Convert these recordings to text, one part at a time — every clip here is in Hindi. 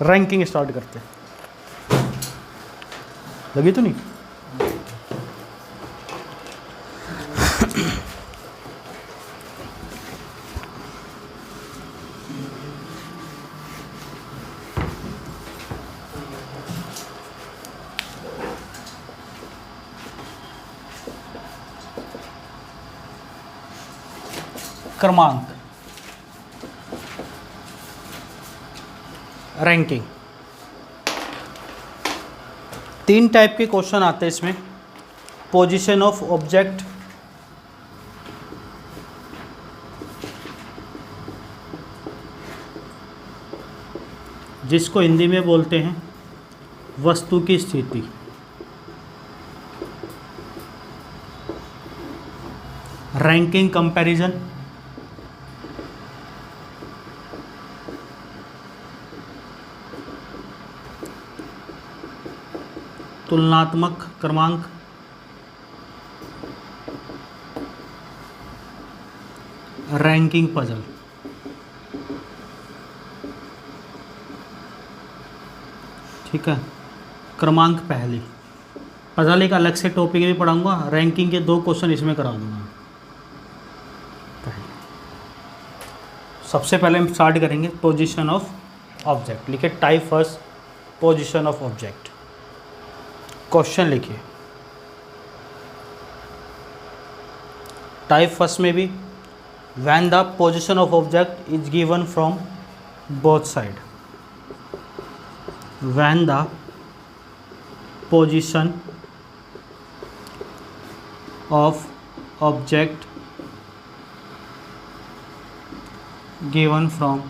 रैंकिंग स्टार्ट करते हैं। लगी तो नहीं? क्रमांक, रैंकिंग, 3 टाइप के क्वेश्चन आते हैं इसमें। पोजीशन ऑफ ऑब्जेक्ट, जिसको हिंदी में बोलते हैं वस्तु की स्थिति। रैंकिंग कंपैरिजन, तुलनात्मक क्रमांक, रैंकिंग पजल। ठीक है, क्रमांक पहली, पजल एक अलग से टॉपिक में पढ़ाऊंगा, रैंकिंग के 2 क्वेश्चन इसमें करा दूंगा। सबसे पहले हम स्टार्ट करेंगे पोजीशन ऑफ ऑब्जेक्ट। लिखिए type first, position of object. Question लिखिए, टाइप फर्स्ट में भी when the position of object is given from both side. When the position of object given from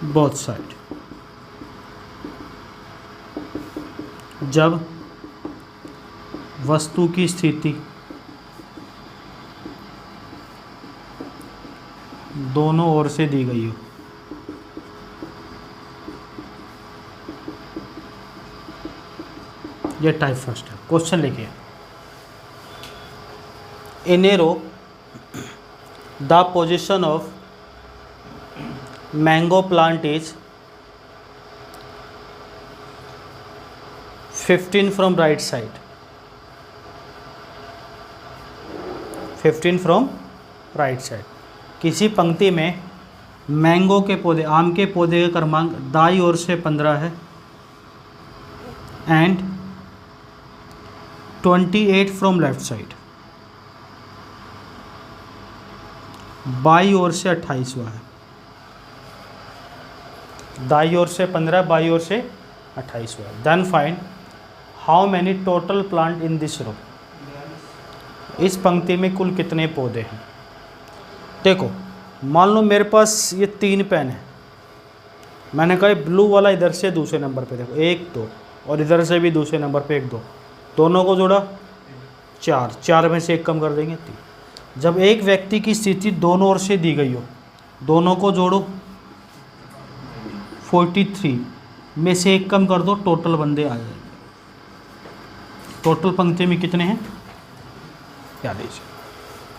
both side, जब वस्तु की स्थिति दोनों ओर से दी गई हो। यह टाइप फर्स्ट है। क्वेश्चन लिखिए, in a row the position of mango plant is 15 from right side, 15 from right side. किसी पंक्ति में मैंगो के पौधे, आम के पौधे का क्रमांक दाईं ओर से 15 है एंड 28 फ्रॉम लेफ्ट साइड, बाईं ओर से 28वां है। दाईं ओर से 15, बाईं ओर से 28वां है। Then find how many total plant in this row. इस पंक्ति में कुल कितने पौधे हैं। देखो, मान लो मेरे पास ये 3 पेन है, मैंने कहा ब्लू वाला इधर से दूसरे नंबर पे, देखो 1 2, और इधर से भी दूसरे नंबर पे 1 2, दोनों को जोड़ा 4, 4 में से 1 कम कर देंगे 3। जब एक व्यक्ति की स्थिति दोनों ओर से दी गई हो, दोनों को जोड़ो 43 में से 1 कम कर दो, टोटल बंदे आ जाएंगे। टोटल पंक्ति में कितने हैं, 42।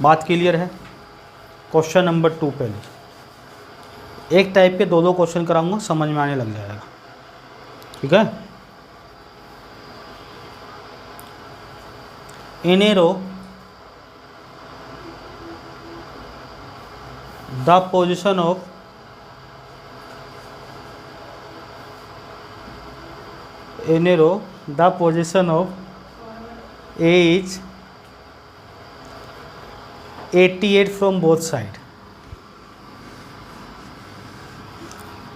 बात क्लियर है। क्वेश्चन नंबर 2 पे लीजिए। एक टाइप के 2 क्वेश्चन कराऊंगा, समझ में आने लग जाएगा। ठीक है। In a row the position of in a row the position of A is 88 from both side,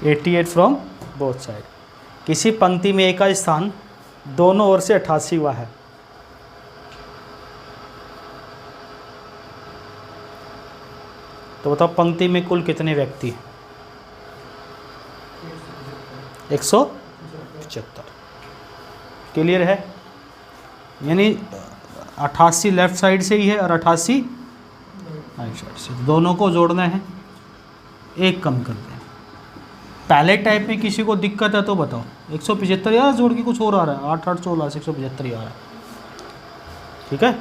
88 from both side। किसी पंक्ति में A का स्थान दोनों ओर से 88वां है। तो बताओ पंक्ति में कुल कितने व्यक्ति हैं। 175। क्लियर है। यानी 88 लेफ्ट साइड से ही है और 88 राइट साइड से, दोनों को जोड़ना है, 1 कम कर दें। पहले टाइप में किसी को दिक्कत है तो बताओ। 175 यार जोड़ के कुछ और आ रहा है, 8 8 16 से 175 ही आ रहा है। ठीक है।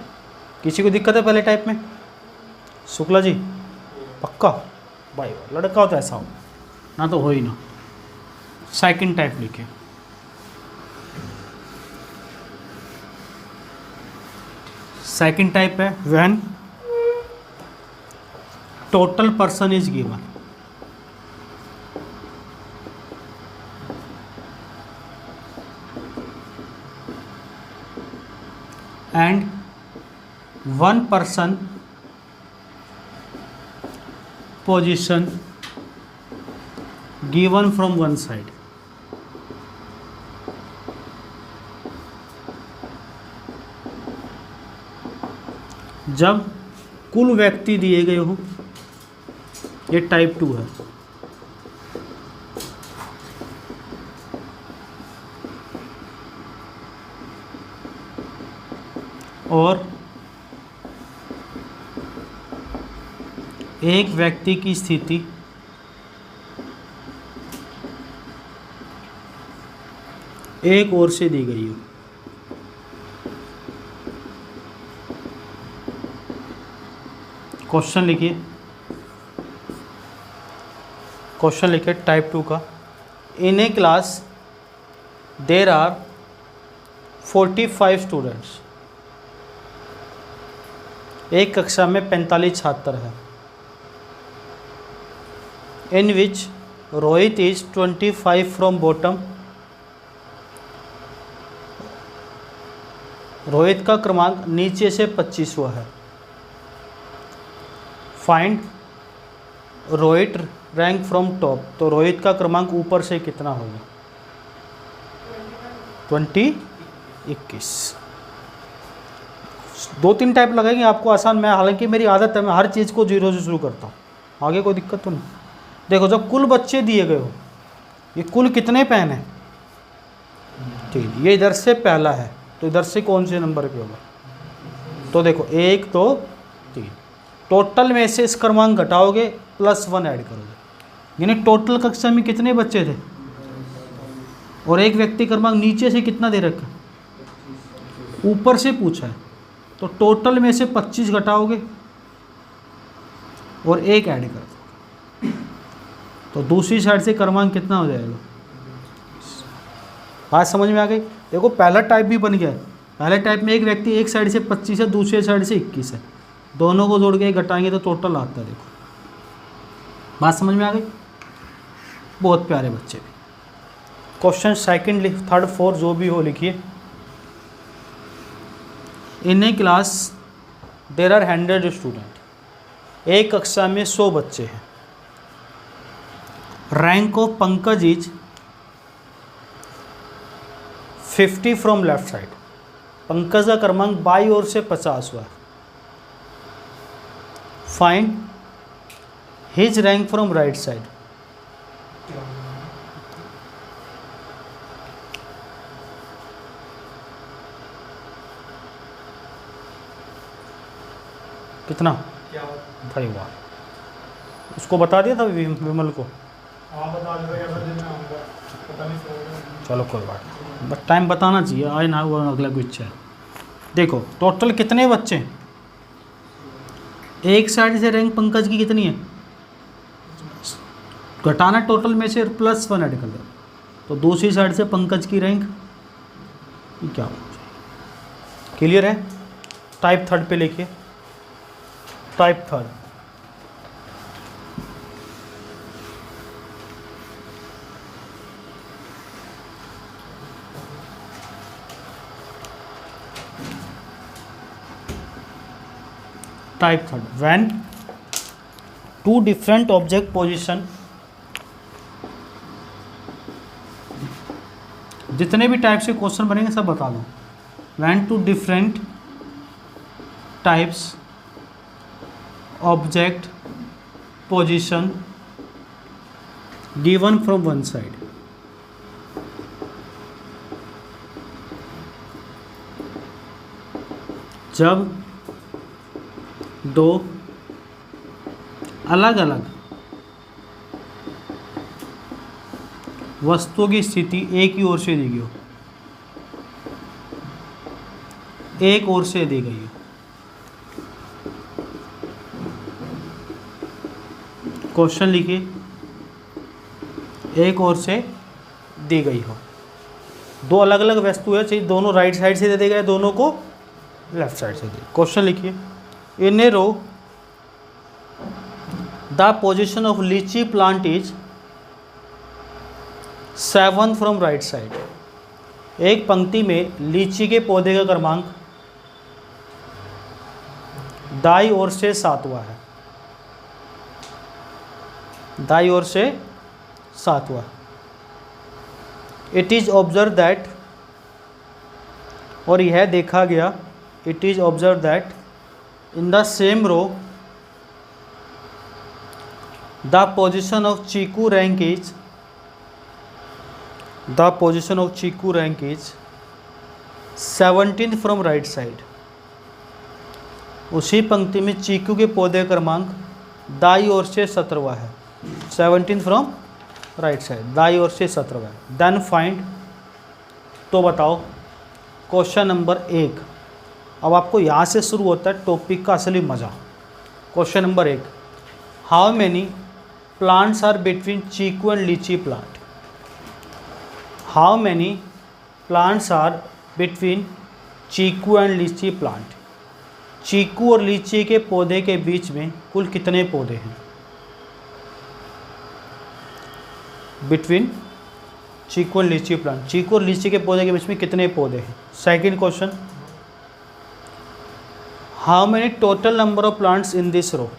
किसी को दिक्कत है पहले टाइप में? शुक्ला जी पक्का? भाई लड़का हो तो ऐसा हो, ना तो हो ही ना। सेकंड टाइप लिखिए। सेकंड टाइप है when total person is given and one person position given from one side. जब कुल व्यक्ति दिए गए हो, ये टाइप 2 है। और एक व्यक्ति की स्थिति एक ओर से दी गई हो। क्वेश्चन लिखिए, क्वेश्चन लिखिए टाइप 2 का। In a class there are 45 students. एक कक्षा में 45 छात्र हैं। In which Rohit is 25 from bottom. Rohit का क्रमांक नीचे से 25वां है। Find Rohit rank from top. तो रोहित का क्रमांक ऊपर से कितना होगा? 21। 2-3 टाइप लगेंगे आपको आसान। मैं हालांकि मेरी आदत है, मैं हर चीज़ को 0 से शुरू करता हूँ, आगे कोई दिक्कत तो नहीं। देखो, जब कुल बच्चे दिए गए हो, ये कुल कितने पेन है? ठीक, ये इधर से पहला है, तो इधर से कौन से नंबर पे होगा? तो देखो 1 2 3, टोटल में से इस क्रमांक घटाओगे +1 ऐड करोगे, यानी टोटल कक्षा में कितने बच्चे थे? और एक व्यक्ति क्रमांक नीचे से कितना दे रखा? ऊपर से पूछा है, तो टोटल में से 25 घटाओगे और 1 ऐड कर दो, तो दूसरी साइड से क्रमांक कितना हो जाएगा? बात समझ में आ गई? देखो, पहला टाइप भी बन गया। पहले टाइप में एक व्यक्ति एक साइड से 25 है, दूसरी साइड से 21 है, दोनों को जोड़ के घटाएंगे तो टोटल आता है। देखो, बात समझ में आ गई? बहुत प्यारे बच्चे। क्वेश्चन सेकंड, 3rd 4 जो भी हो लिखिए। In a class there are 100 student. एक कक्षा में 100 बच्चे हैं। Rank of Pankaj is 50 from left side. Pankaj का क्रमांक बाई ओर से 50 हुआ। Find his rank from right side. कितना? भाई वाह, उसको बता दिया था विमल को। चलो कोई बात नहीं, बस टाइम बताना चाहिए, आए ना वो अगला कुछ है। देखो, टोटल कितने बच्चे? एक साइड से रैंक पंकज की कितनी है? घटाना टोटल में से +1 ऐड कर दो, तो दूसरी साइड से पंकज की रैंक क्या हो जाए? क्लियर है? टाइप 3 पे लिखिए। Type 3, type 3 when 2 different object position. जितने भी टाइप से क्वेश्चन बनेंगे सब बता दो। When 2 different types object position given from one side. जब 2 अलग अलग वस्तुओं की स्थिति एक ही ओर से दी गई हो, एक ओर से दी गई हो। क्वेश्चन लिखिए, एक ओर से दी गई हो। दो अलग अलग वस्तु है, चाहिए दोनों राइट साइड से दे दी गए, दोनों को लेफ्ट साइड से दे। क्वेश्चन लिखिए, in a row the position of lychee plant is 7 from right side. एक पंक्ति में लीची के पौधे का क्रमांक दाई ओर से 7वां है, दाई ओर से 7वां। इट इज ऑब्जर्व दैट, और यह देखा गया, it is observe that in the same row the position of Chiku rank is, the position of Chiku rank is 17 from right side. उसी पंक्ति में चीकू के पौधे का क्रमांक दाई ओर से 17वां है, 17 फ्रॉम राइट साइड, दाई ओर से 17वां है। देन फाइंड, तो बताओ क्वेश्चन नंबर 1। अब आपको यहाँ से शुरू होता है टॉपिक का असली मज़ा। Question number 1, how many plants are between chikoo and lychee plant. How many plants are between chikoo and lychee plant. चीकू और लीची के पौधे के बीच में कुल कितने पौधे हैं। Between chikoo and lychee plant, चीकू और लीची के पौधे के बीच में कितने पौधे हैं। Second question, how many total number of plants in this row.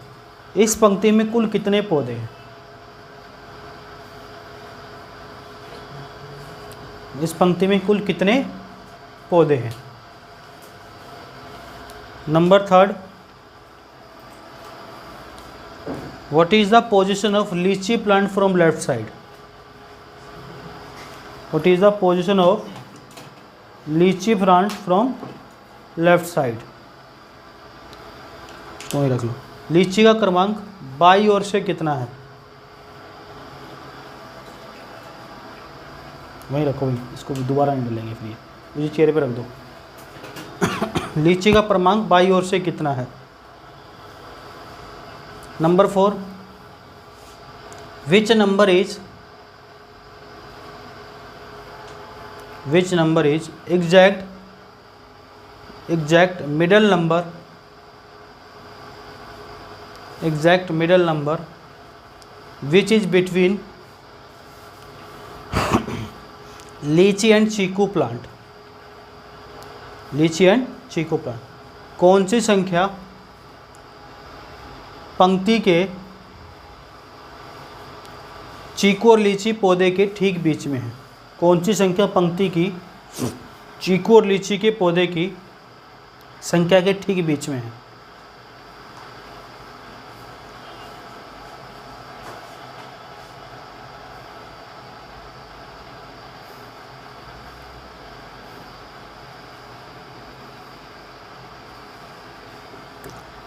इस पंक्ति में कुल कितने पौधे हैं। इस पंक्ति में कुल कितने पौधे हैं। Number 3, what is the position of lychee plant from left side. What is the position of lychee plant from left side. तो रख लो, लीची का क्रमांक बाई ओर से कितना है। वहीं रखो, वहीं, इसको भी दोबारा नहीं मिलेंगे फिर, मुझे चेहरे पे रख दो। लीची का क्रमांक बाई ओर से कितना है। Number 4, which number is exact middle number which is between लीची एंड चीकू प्लांट। लीची एंड चीकू प्लांट, कौन सी संख्या पंक्ति के चीकू और लीची पौधे के ठीक बीच में है। कौन सी संख्या पंक्ति की चीकू और लीची के पौधे की संख्या के ठीक बीच में है।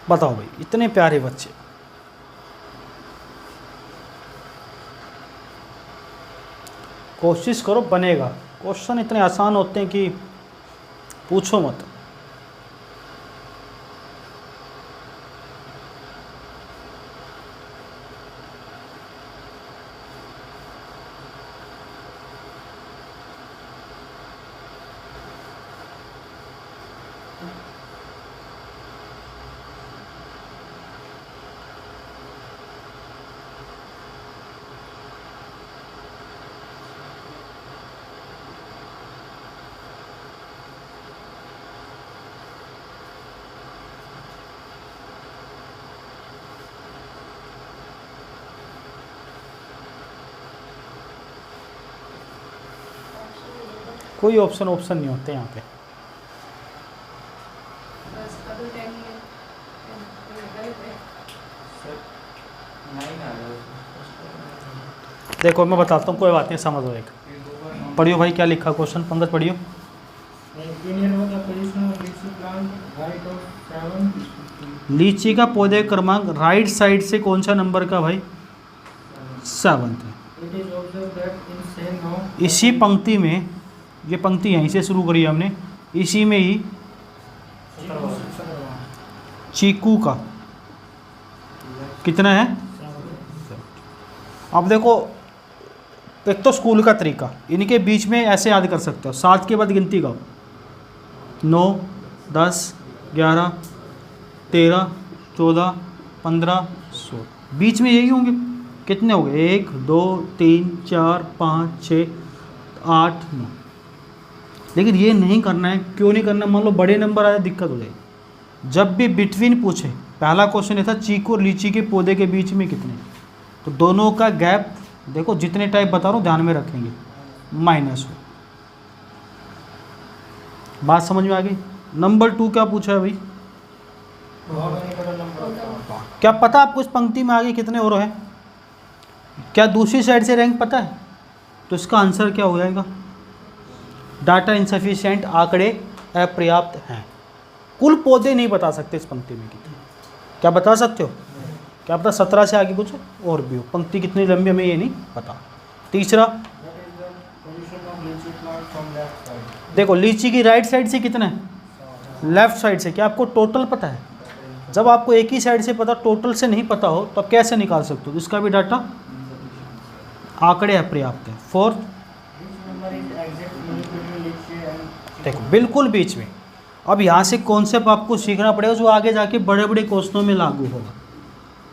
बताओ भाई, इतने प्यारे बच्चे। कोशिश करो बनेगा। क्वेश्चन इतने आसान होते हैं कि पूछो मत। कोई ऑप्शन नहीं होते यहाँ पे। देखो मैं बताता हूँ, कोई बात नहीं, समझ लो। एक पढ़ियो भाई, क्या लिखा क्वेश्चन, पंकज पढ़ियो। लीची का पौधे क्रमांक राइट साइड से कौन सा नंबर का भाई, 7 है। इसी पंक्ति में, ये पंक्ति यहीं से शुरू करी हमने, इसी में ही चीकू का कितना है। अब देखो एक तो स्कूल का तरीका, इनके बीच में ऐसे याद कर सकते हो, 7 के बाद गिनती गाओ, 9, 10, 11, 13, 14, 15, 16, बीच में यही होंगे। कितने हो गए? 1, 2, 3, 4, 5, 6, 8, 9। लेकिन ये नहीं करना है। क्यों नहीं करना? मान लो बड़े नंबर आए, दिक्कत हो जाएगी। जब भी बिटवीन पूछे, पहला क्वेश्चन ये था चीकू और लीची के पौधे के बीच में कितने, तो दोनों का गैप देखो, जितने टाइप बता रहा हूँ ध्यान में रखेंगे, -1। बात समझ में आ गई? नंबर 2 क्या पूछा है भाई? क्या पता आपको इस पंक्ति में आगे कितने और हैं? क्या दूसरी साइड से रैंक पता है? तो इसका आंसर क्या हो जाएगा? डाटा इनसफिशिएंट, आंकड़े अपर्याप्त हैं। कुल पौधे नहीं बता सकते इस पंक्ति में कितने। क्या बता सकते हो? क्या पता 17 से आगे कुछ और भी हो। पंक्ति कितनी लंबी हमें ये नहीं पता। तीसरा देखो, लीची की राइट साइड से कितना है? लेफ्ट साइड से। क्या आपको टोटल पता है? जब आपको एक ही साइड से पता, टोटल से नहीं पता हो, तो आप कैसे निकाल सकते हो? इसका भी डाटा आंकड़े अपर्याप्त है। फोर्थ देखो, बिल्कुल बीच में। अब यहाँ से कॉन्सेप्ट आपको सीखना पड़ेगा जो आगे जाके बड़े बड़े क्वेश्चनों में लागू होगा।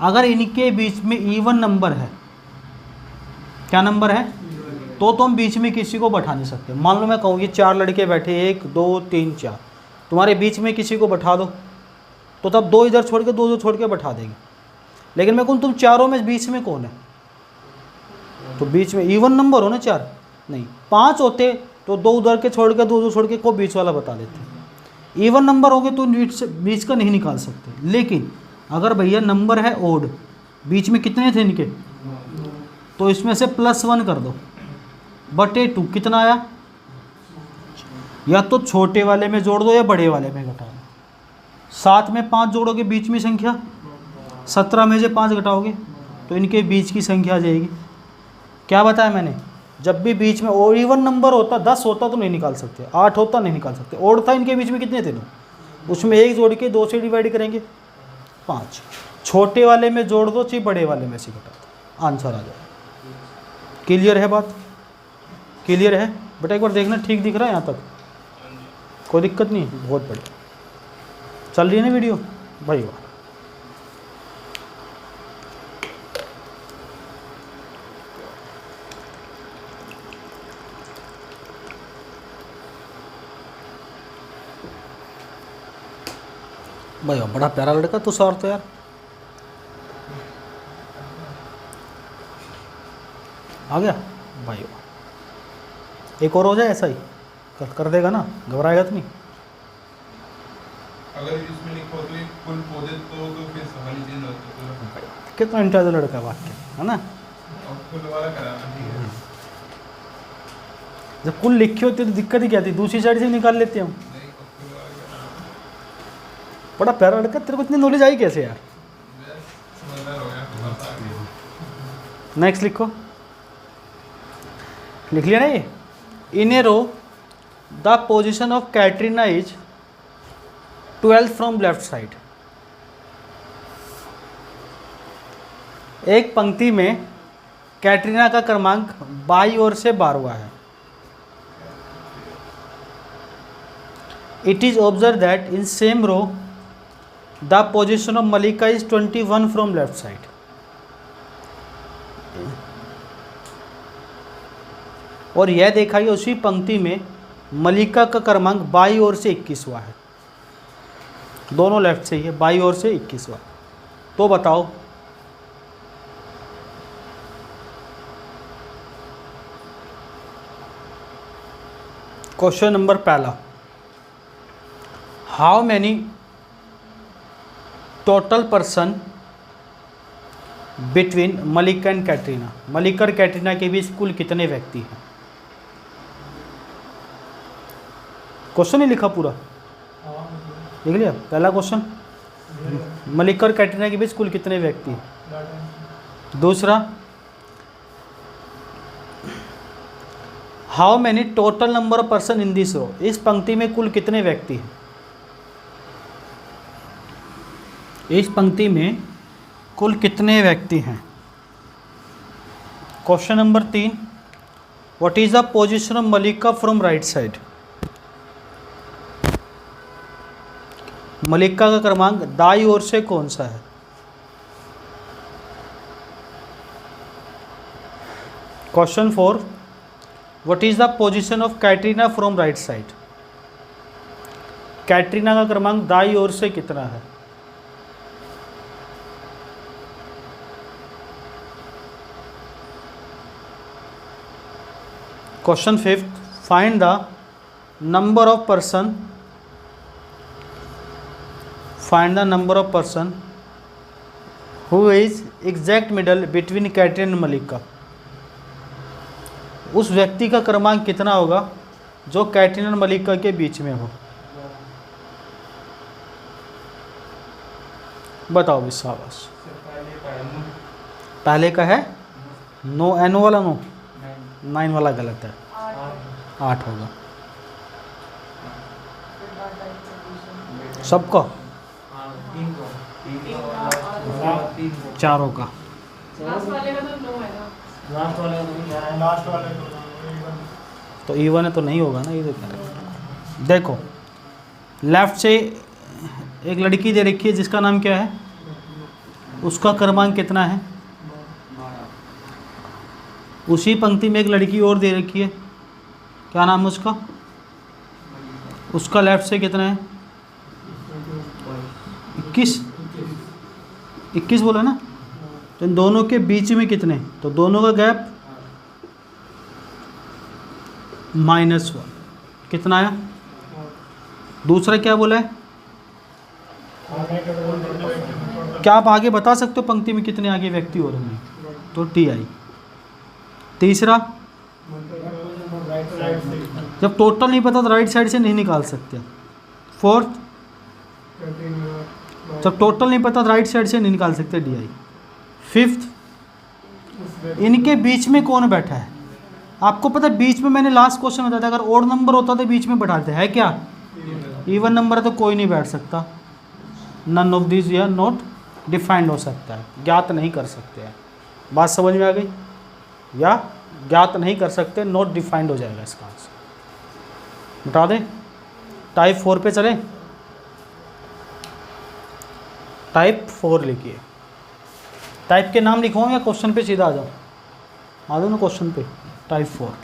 अगर इनके बीच में इवन नंबर है, क्या नंबर है, तो हम बीच में किसी को बैठा नहीं सकते। मान लो मैं कहूँ ये 4 लड़के बैठे, 1, 2, 3, 4, तुम्हारे बीच में किसी को बैठा दो, तो तब 2 इधर छोड़ के 2 उधर छोड़ के बैठा देंगे। लेकिन मैं कहूँ तुम चारों में बीच में कौन है, तो बीच में इवन नंबर हो ना 4, नहीं 5 होते तो 2 उधर के छोड़ के 2 उधर छोड़ के को बीच वाला बता देते। इवन नंबर हो गए तो बीच का नहीं निकाल सकते। लेकिन अगर भैया नंबर है ओड, बीच में कितने थे इनके, तो इसमें से +1 कर दो, बटे 2 कितना आया? या तो छोटे वाले में जोड़ दो या बड़े वाले में घटा दो। 7 में 5 जोड़ोगे, बीच में संख्या 17 में से 5 घटाओगे तो इनके बीच की संख्या आ जाएगी। क्या बताया मैंने? जब भी बीच में और इवन नंबर होता, 10 होता तो नहीं निकाल सकते, 8 होता नहीं निकाल सकते। ओड था, इनके बीच में कितने थे? 2, उसमें 1 जोड़ के 2 से डिवाइड करेंगे 5। छोटे वाले में जोड़ दो, चाहे बड़े वाले में से घटा दो, आंसर आ जाए। क्लियर है बात? क्लियर है बेटा? एक बार देखना, ठीक दिख रहा है यहाँ तक? कोई दिक्कत नहीं? बहुत बढ़िया चल रही है ना वीडियो भाई? वाह। भाई बड़ा प्यारा लड़का तुषार तो यार। आ गया भाई? एक और हो जाए ऐसा ही कर देगा ना, घबराएगा तो नहीं? अगर इसमें लिखा हो तो ये कुल पौधे तो फिर सवाल ही चेंज होता है। कितना इंटेलिजेंट लड़का है वाक्य, है ना? अब कुल वाला कराना ठीक है। जब कुल लिखी होती तो दिक्कत ही क्या थी? दूसरी साइड से निकाल लेते हम। बड़ा प्यारा लड़का, तेरे को इतनी नॉलेज आई कैसे यार? नेक्स्ट लिखो, लिख लिया ना ये? In a row the position of Katrina is 12th from left side. एक पंक्ति में कैटरीना का क्रमांक बाई ओर से 12वां है। It is observe that in same row the position of Mallika is 21 from left side. और यह देखा गया उसी पंक्ति में मलिका का क्रमांक बाई ओर से 21वां है। दोनों लेफ्ट से ही है, बाई ओर से 21वां। तो बताओ क्वेश्चन नंबर पहला, how many total person between Malika and Katrina. Malika और कैटरीना के बीच कुल कितने व्यक्ति हैं? क्वेश्चन ही लिखा पूरा, लिख लिया? पहला क्वेश्चन, मलिका और कैटरीना के बीच कुल कितने व्यक्ति हैं? दूसरा, how many total number of person in this row. इस पंक्ति में कुल कितने व्यक्ति हैं? इस पंक्ति में कुल कितने व्यक्ति हैं? Question number 3, what is the position of Mallika from right side. Mallika का क्रमांक दाई ओर से कौन सा है। Question 4, what is the position of Katrina from right side. Katrina का क्रमांक दाई ओर से कितना है। Question 5, find the number of person who is exact middle between Katrina and Mallika. उस व्यक्ति का क्रमांक कितना होगा जो कैटरीना और मलिका के बीच में हो। बताओ भी शाबाश। पहले का है नो, एन वाला नो, 9 वाला गलत है, 8 होगा सबका, चारों का। तो इवन है तो नहीं होगा ना, ये देखो लेफ्ट से एक लड़की दे रखी है जिसका नाम क्या है, उसका क्रमांक कितना है। उसी पंक्ति में एक लड़की और दे रखी है, क्या नाम है उसका, उसका लेफ्ट से कितना है, 21 बोला ना। तो इन दोनों के बीच में कितने, तो दोनों का गैप -1, कितना आया। दूसरा क्या बोला है, क्या आप आगे बता सकते हो पंक्ति में कितने आगे व्यक्ति हो रहे हैं, तो टी आई। तीसरा, जब टोटल नहीं पता तो राइट साइड से नहीं निकाल सकते। फोर्थ, जब टोटल नहीं पता तो राइट साइड से नहीं निकाल सकते, डी आई। फिफ्थ, इनके बीच में कौन बैठा है। आपको पता है बीच में, मैंने लास्ट क्वेश्चन बताया था, अगर ओड नंबर होता तो बीच में बैठाते है क्या, इवन नंबर है तो कोई नहीं बैठ सकता। नन ऑफ दिस या नॉट डिफाइंड हो सकता है, ज्ञात नहीं कर सकते हैं। बात समझ में आ गई, या ज्ञात नहीं कर सकते, नॉट डिफाइंड हो जाएगा इसका आंसर। बता दें, टाइप 4 पे चले। टाइप 4 लिखिए, टाइप के नाम लिखवाऊँ या क्वेश्चन पे सीधा आ जाओ, आ जाओ ना क्वेश्चन पे। टाइप 4,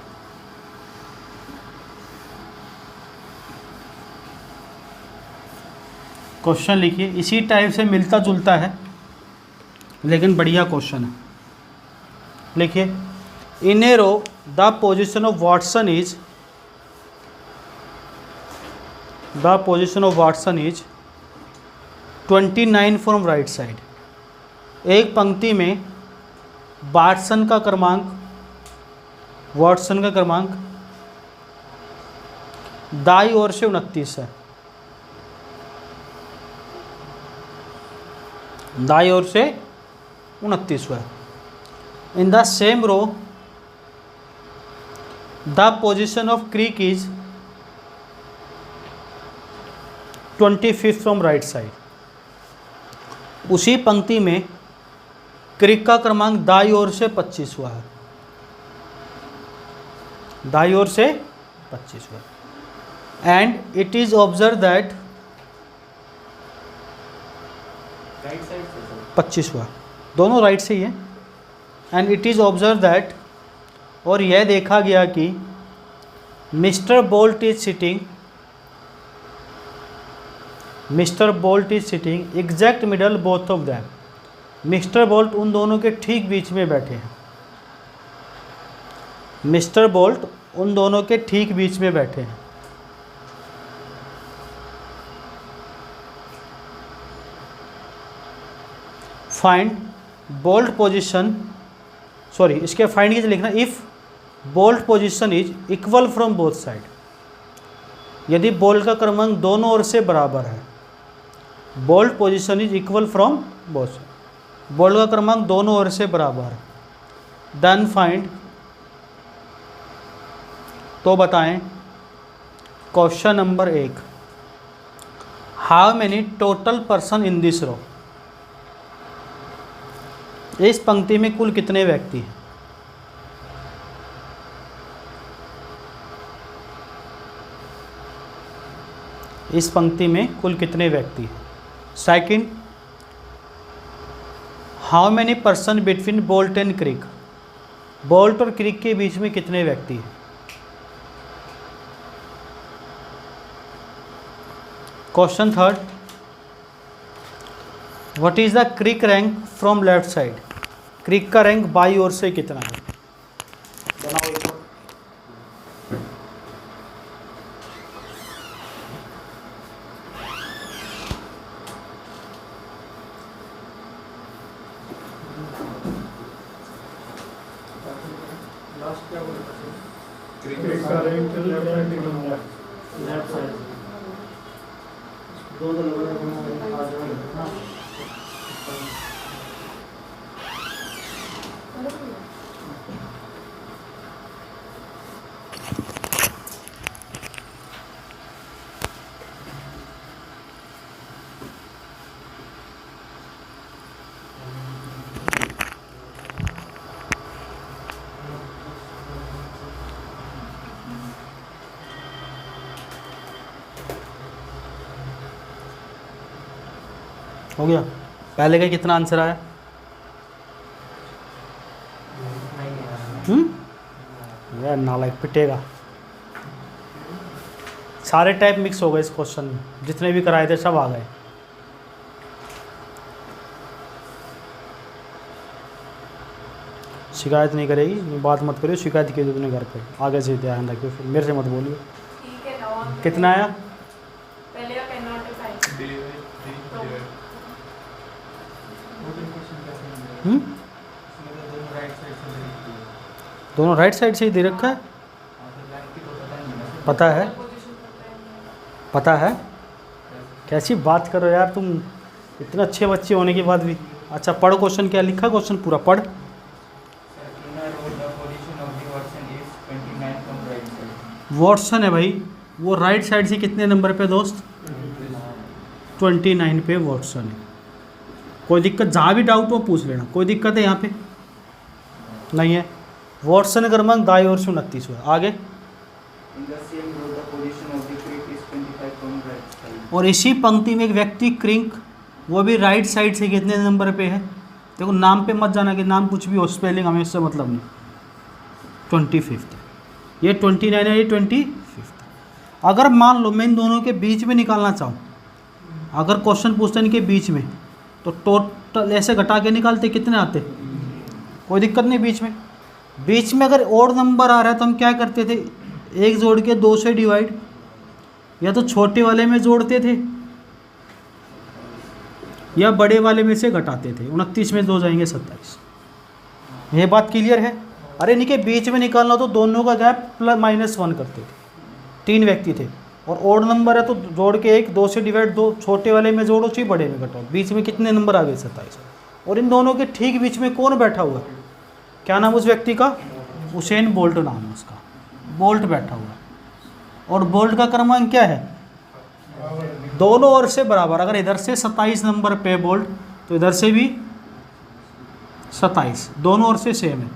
क्वेश्चन लिखिए, इसी टाइप से मिलता जुलता है लेकिन बढ़िया क्वेश्चन है। लिखिए, in a row the position of Watson is 29 from right side. एक पंक्ति में वाटसन का क्रमांक दाई ओर से 29 है, दाई ओर से 29 है। In the same row the position of creek is 25 from right side. उसी पंक्ति में क्रीक का क्रमांक दाई ओर से 25 हुआ है, दाई ओर से 25 हुआ। And it is observe that 25 हुआ, दोनों राइट से ही है। And it is observe that, और यह देखा गया कि mister bolt is sitting exact middle both of them. Mister bolt उन दोनों के ठीक बीच में बैठे हैं, मिस्टर बोल्ट उन दोनों के ठीक बीच में बैठे हैं। फाइंड बोल्ट पोजीशन, सॉरी इसके फाइंड की लिखना, if bolt position is equal from both side. यदि बोल्ट का क्रमांक दोनों ओर से बराबर है, bolt position is equal from both side, bolt का क्रमांक दोनों ओर से बराबर है। देन फाइंड, तो बताएं question number 1, how many total person in this row. इस पंक्ति में कुल कितने व्यक्ति हैं। इस पंक्ति में कुल कितने व्यक्ति हैं। Second, how many person between Bolt and Crick, Bolt और क्रिक के बीच में कितने व्यक्ति हैं। Question third, what is the Crick rank from left side, Crick का रैंक बाई ओर से कितना है। बनाओ एक और। हो गया। पहले का कितना आंसर आया। यार नालायक पिटेगा। सारे टाइप मिक्स हो गए इस क्वेश्चन में, जितने भी कराए थे सब आ गए। शिकायत नहीं करेगी, बात मत करियो, शिकायत की अपने घर पे, आगे से ध्यान रखियो, फिर मेरे से मत बोलियो। ठीक है ना। कितना आया। पहले का कैन नॉट डिफाइन। दोनों राइट साइड से ही दे रखा है। पता है, पता है। कैसी बात करो यार तुम, इतने अच्छे बच्चे होने के बाद भी। अच्छा पढ़ क्वेश्चन, क्या लिखा क्वेश्चन पूरा पढ़। वॉटसन है भाई, वो राइट साइड से कितने नंबर पे दोस्त, 29 पे वॉटसन है। कोई दिक्कत, जहाँ भी डाउट हो पूछ लेना, कोई दिक्कत है यहाँ पे नहीं है। वॉटसन क्रमांक दाई ओर से 29 हुआ। आगे, और इसी पंक्ति में एक व्यक्ति क्रिंक, वो भी राइट साइड से कितने नंबर पे है। देखो नाम पे मत जाना कि नाम कुछ भी हो, स्पेलिंग हमें इससे मतलब नहीं। 25, ये 29 है, ये 25। अगर मान लो मैं इन दोनों के बीच में निकालना चाहूँ, अगर क्वेश्चन पूछते हैं इनके बीच में, तो टोटल ऐसे घटा के निकालते कितने आते, कोई दिक्कत नहीं। बीच में अगर ओड नंबर आ रहा है तो हम क्या करते थे, एक जोड़ के 2 से डिवाइड, या तो छोटे वाले में जोड़ते थे या बड़े वाले में से घटाते थे। 29 में 2 जाएंगे 27। ये बात क्लियर है। अरे इनके बीच में निकालना तो दोनों का गैप +-1 करते थे। 3 व्यक्ति थे और ओड नंबर है तो जोड़ के 1, 2 से डिवाइड 2, छोटे वाले में जोड़ो चाहे बड़े में घटाओ। बीच में कितने नंबर आ गए, 27। और इन दोनों के ठीक बीच में कौन बैठा हुआ है, क्या नाम उस व्यक्ति का, उसेन बोल्ट नाम है उसका। बोल्ट बैठा हुआ है और बोल्ट का क्रमांक क्या है, दोनों ओर से बराबर। अगर इधर से 27 नंबर पे बोल्ट, तो इधर से भी 27, दोनों ओर से सेम है।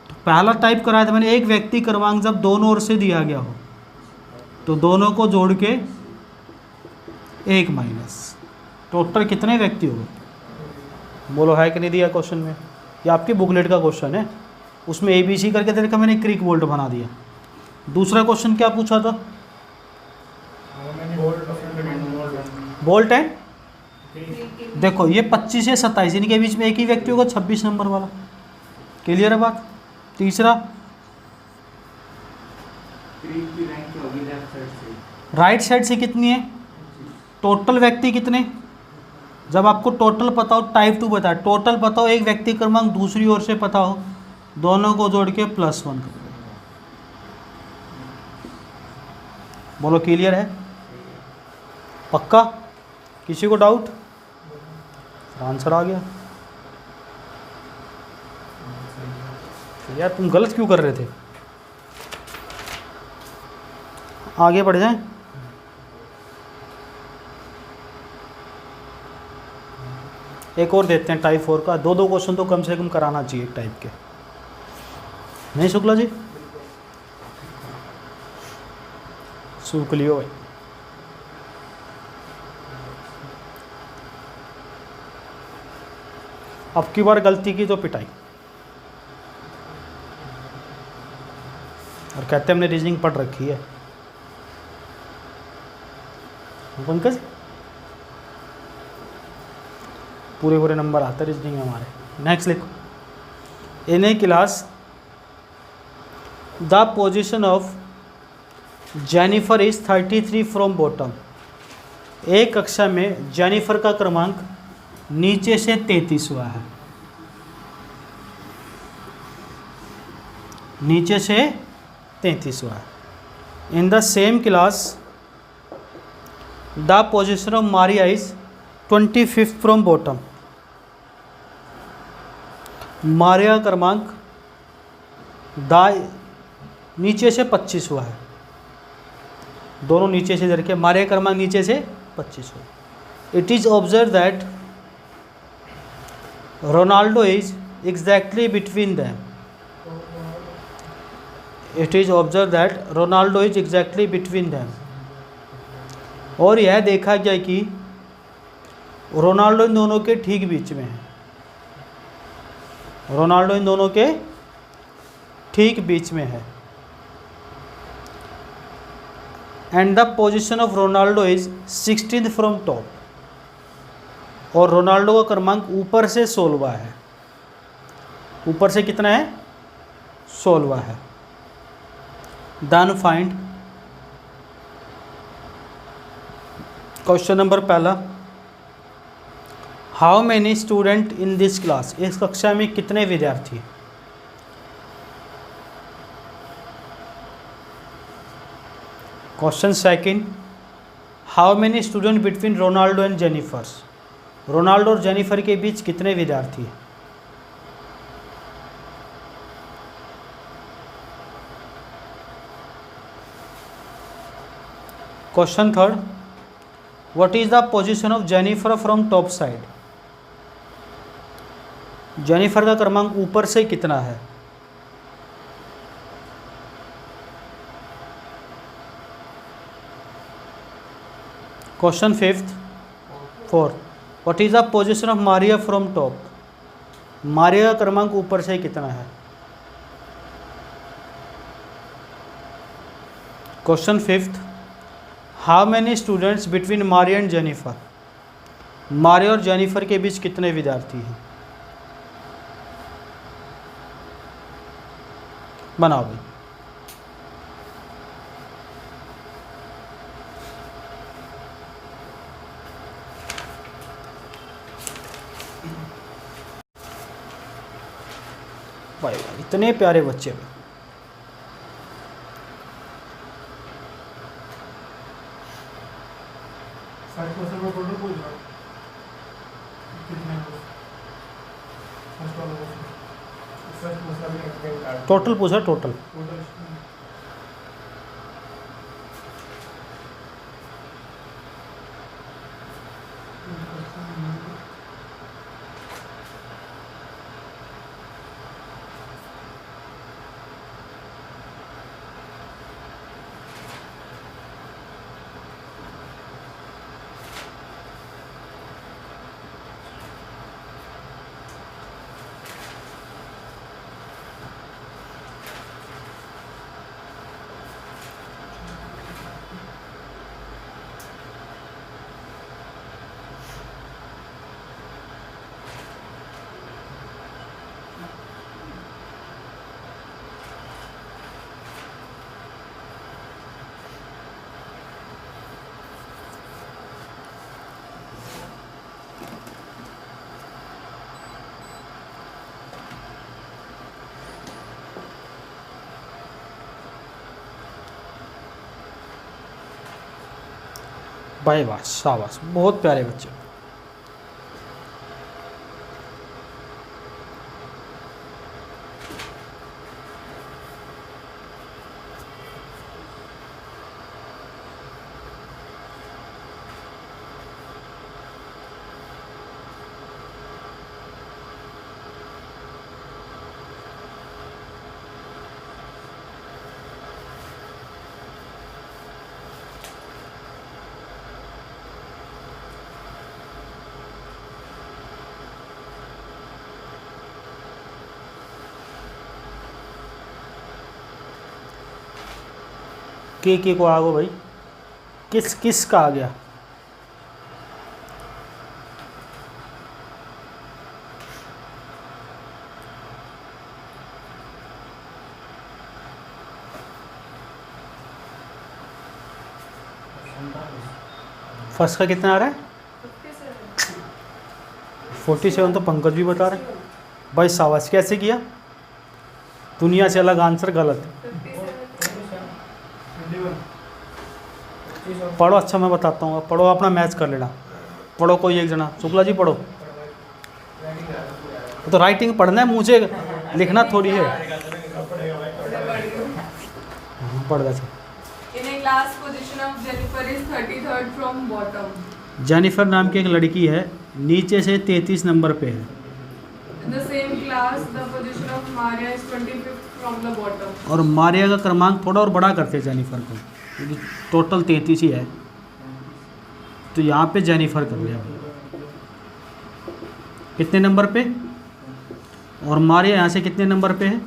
तो पहला टाइप कराया था मैंने, एक व्यक्ति क्रमांक जब दोनों ओर से दिया गया हो तो दोनों को जोड़ के 1 माइनस, टोटल कितने व्यक्ति हो गए। बोलो है कि नहीं दिया क्वेश्चन में। ये आपकी बुकलेट का क्वेश्चन है, उसमें ABC करके दे रखा, मैंने क्रिक बोल्ट बना दिया। दूसरा क्वेश्चन क्या पूछा था, बोल्ट एंड, देखो ये 25 से 27 इनके बीच में एक ही व्यक्ति होगा, 26 नंबर वाला। क्लियर है बात। तीसरा, राइट साइड से कितनी है, टोटल व्यक्ति कितने। जब आपको टोटल पता हो, टाइप 2 बताए, टोटल पता हो, एक व्यक्ति क्रमांक दूसरी ओर से पता हो, दोनों को जोड़ के +1 कर दो। बोलो क्लियर है, पक्का। किसी को डाउट, आंसर आ गया। यार तुम गलत क्यों कर रहे थे। आगे बढ़ जाएं। एक और देते हैं टाइप 4 का। 2 क्वेश्चन तो कम से कम कराना चाहिए एक टाइप के, नहीं शुक्ला जी। शुक्लियो भाई। अब की बार गलती की तो पिटाई। और कहते हैं हमने रीजनिंग पढ़ रखी है। पंकज पूरे पूरे नंबर आते हैं रीजनिंग में हमारे। नेक्स्ट लिखो, in a class the position of Jennifer is 33 from bottom. एक कक्षा में जेनिफर का क्रमांक नीचे से 33वां है। नीचे से 33वां है। In the same class the position of Maria is 25 from bottom. Maria का क्रमांक नीचे से 25वां है। दोनों नीचे से इधर के, मारिया का क्रमांक नीचे से 25वां। It is observe that Ronaldo is exactly between them. It is observe that Ronaldo is exactly between them. और यह देखा गया कि रोनाल्डो इन दोनों के ठीक बीच में है। रोनाल्डो इन दोनों के ठीक बीच में है। And the position of Ronaldo is 16th from top. और रोनाल्डो का क्रमांक ऊपर से 16वां है। ऊपर से कितना है? 16वां है। देन फाइंड क्वेश्चन नंबर पहला, how many student in this class. इस कक्षा में कितने विद्यार्थी? Question second, how many student between Ronaldo and Jennifer's. Ronaldo और जेनिफर के बीच कितने विद्यार्थी हैं? Question third, what is the position of Jennifer from top side. Jennifer का क्रमांक ऊपर से कितना है? Question fifth fourth, what is the position of Maria from top. Maria का क्रमांक ऊपर से कितना है? Question fifth, how many students between Maria and Jennifer. Maria और जेनिफर के बीच कितने विद्यार्थी हैं? बनाओ भाई। भाई इतने प्यारे बच्चे। टोटल पूछा, टोटल। भाई वाह, शाबाश, बहुत प्यारे बच्चे। के को आ गो भाई, किस किस का आ गया? फर्स्ट का कितना आ रहा है? 47 तो पंकज भी बता रहे हैं। भाई शाबाश, कैसे किया? दुनिया से अलग आंसर गलत है। पढ़ो, अच्छा मैं बताता हूँ, पढ़ो, अपना मैच कर लेना। पढ़ो कोई एक जना, शुक्ला जी पढ़ो। तो राइटिंग पढ़ना है, मुझे लिखना थोड़ी है। पढ़ गया। In a class, position of Jennifer is 33rd from bottom. Jennifer नाम की एक लड़की है, नीचे से 33 नंबर पे है। In the same class, the position of Maria is 25th from the bottom. और मारिया का क्रमांक थोड़ा और बड़ा करते हैं जेनिफर को, क्योंकि टोटल 33 ही है, तो यहाँ पे जेनिफर कर लिया। कितने नंबर पे? और मारिया यहाँ से कितने नंबर पे है?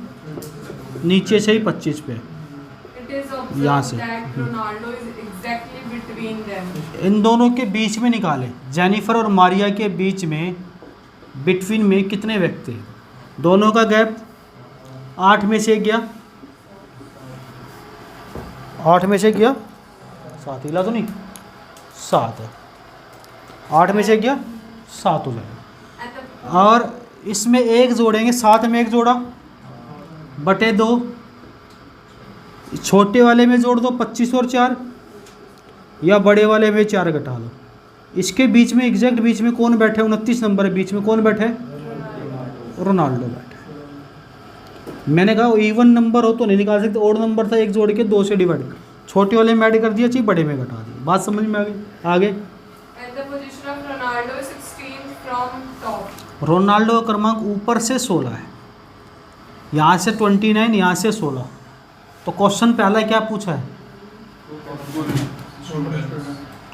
नीचे से ही 25 पे। It is यहाँ से। observed that Ronaldo is exactly between them. इन दोनों के बीच में निकाले, जेनिफर और मारिया के बीच में, बिटवीन में कितने व्यक्ति हैं? दोनों का गैप 8 में से गया, 8 में से गया 7, हिला तो नहीं, 7 है, 8 में से गया 7 हो जाएगा। And the और इसमें एक जोड़ेंगे, 7 में एक जोड़ा बटे 2, छोटे वाले में जोड़ दो 25 और 4, या बड़े वाले में 4 घटा दो। इसके बीच में, एग्जैक्ट बीच में कौन बैठे? 29 नंबर है, बीच में कौन बैठे? रोनाल्डो बैठे। मैंने कहा इवन नंबर हो तो नहीं निकाल सकते, ओड नंबर था, एक जोड़ के 2 से डिवाइड कर, छोटे वाले में ऐड कर दिया, चाहिए बड़े में घटा दिया। बात समझ में आ गई? आगे and the position of Ronaldo is 16th from top. Ronaldo का क्रमांक ऊपर से 16 है, यहाँ से 29, यहाँ से 16। तो क्वेश्चन पहला क्या पूछा है?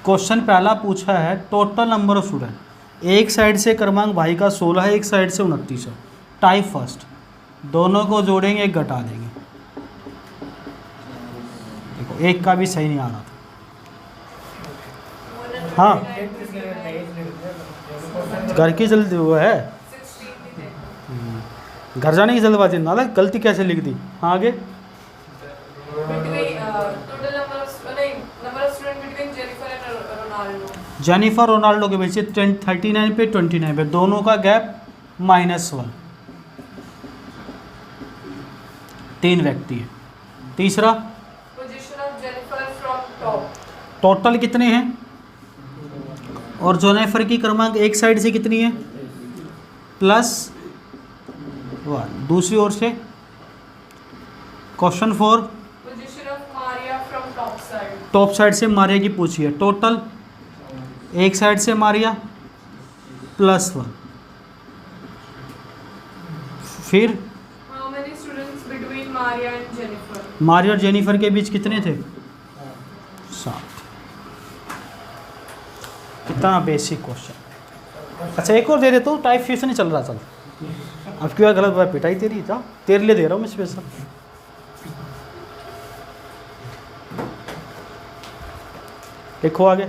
क्वेश्चन पहला पूछा है टोटल नंबर ऑफ स्टूडेंट। एक साइड से क्रमांक भाई का 16 है, एक साइड से 29 है। टाइप फर्स्ट, दोनों को जोड़ेंगे, एक घटा देंगे। देखो एक का भी सही नहीं आ रहा था। हाँ, घर की जल्दी वो है, 16th है. घर जाने की जल्दबाजी ना, गलती कैसे लिख दी? हाँ आगे। Between total number of students between Jennifer and Ronaldo. Jennifer Ronaldo के बीच से 39 पे 29 पे, दोनों का गैप -1, 3 व्यक्ति है। तीसरा, Position of Jennifer from top. Total कितने हैं? और जेनिफर की क्रमांक एक साइड से कितनी है? +1। दूसरी ओर से question 4, Position of Maria from top side. Top side से मारिया की पूछी है। टोटल एक साइड से मारिया +1। फिर How many students between Maria and Jennifer? Maria और जेनिफर के बीच कितने थे? 7। कितना बेसिक क्वेश्चन। अच्छा एक और दे देता हूँ, टाइप फिर से नहीं चल रहा। चल अब क्यों गलत बात, पिटाई तेरी था, तेरे लिए दे रहा हूँ मैं स्पेशल। लिखो आगे।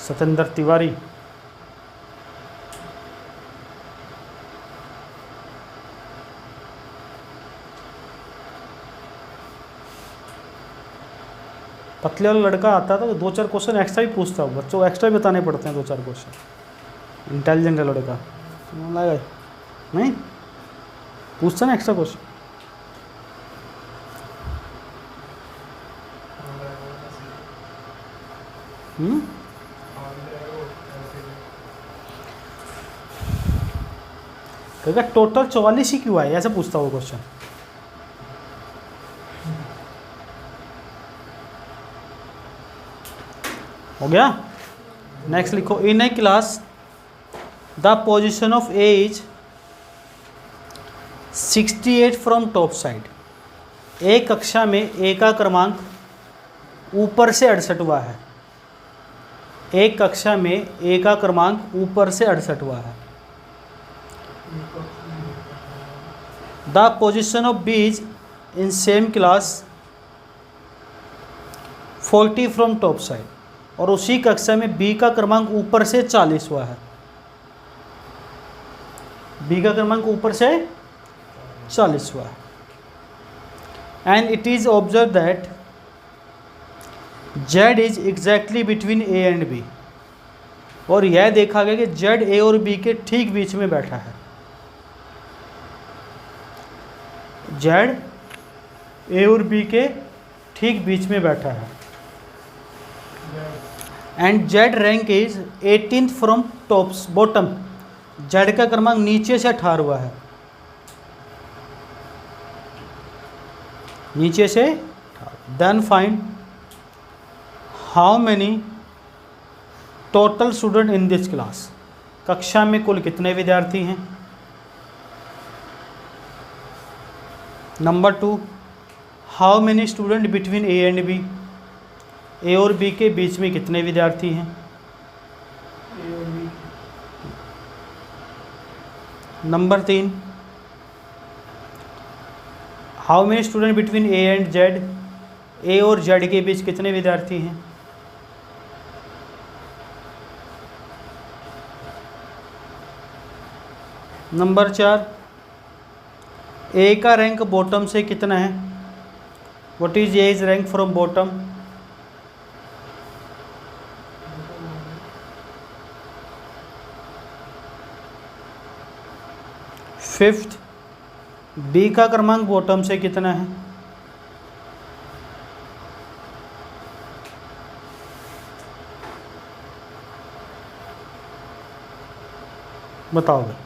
सतेंद्र तिवारी, पतले वाला लड़का आता था तो 2-4 क्वेश्चन एक्स्ट्रा ही पूछता हूँ, बच्चों को एक्स्ट्रा बताने पड़ते हैं 2-4 क्वेश्चन। इंटेलिजेंट है लड़का, लगा नहीं पूछता ना एक्स्ट्रा क्वेश्चन। कहेगा टोटल 44 ही क्यों आए, ऐसे पूछता हुआ क्वेश्चन। हो गया। नेक्स्ट लिखो, in a class the position of A is 68 from top side. एक कक्षा में ए का क्रमांक ऊपर से 68वां है। एक कक्षा में ए का क्रमांक ऊपर से 68वां है। The position of B is in same class 40 from top side, और उसी कक्षा में बी का क्रमांक ऊपर से 40वां है। बी का क्रमांक ऊपर से 40वां है। And it is observe that Z is exactly between A and B, और यह देखा गया कि Z ए और बी के ठीक बीच में बैठा है। Z ए और बी के ठीक बीच में बैठा है। And Z rank is 18th from tops bottom, Z का क्रमांक नीचे से 18वां है। नीचे से then find how many total student in this class, कक्षा में कुल कितने विद्यार्थी हैं। Number 2, how many student between A and B, A और बी के बीच में कितने विद्यार्थी हैं। Number 3, how many student between A and Z, A और जेड के बीच कितने विद्यार्थी हैं। नंबर 4, ए का रैंक बॉटम से कितना है। What is A is rank from bottom. Fifth, B का क्रमांक बॉटम से कितना है। बताओ भाई।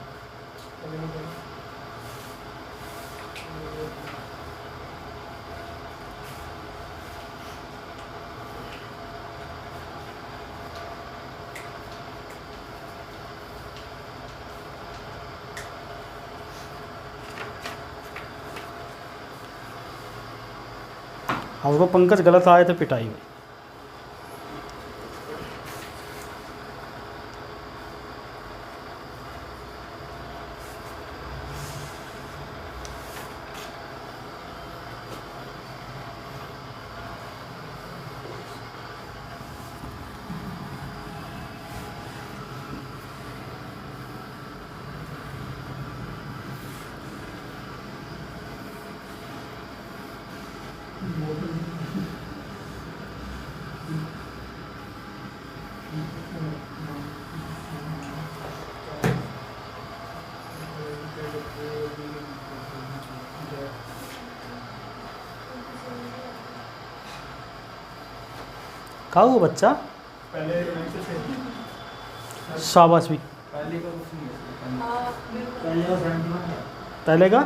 अब वो पंकज गलत आए तो पिटाई हुई। कहा वो बच्चा शाबाश भी। पहले का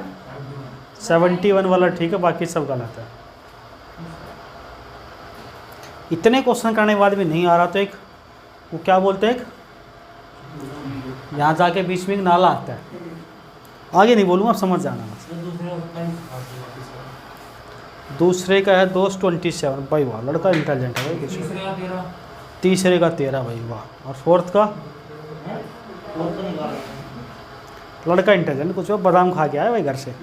71 वाला ठीक है, बाकी सब गलत है। इतने क्वेश्चन करने के बाद भी नहीं आ रहा तो एक वो क्या बोलते हैं, एक यहाँ जाके बीच में एक नाला आता है। आगे नहीं बोलूँगा, आप समझ जाना। दूसरे का है दोस्त 27 भाई, वाह लड़का इंटेलिजेंट है भाई। तीसरे का 13 भाई, वाह। और फोर्थ का लड़का इंटेलिजेंट, कुछ बादाम खा के आया भाई घर से,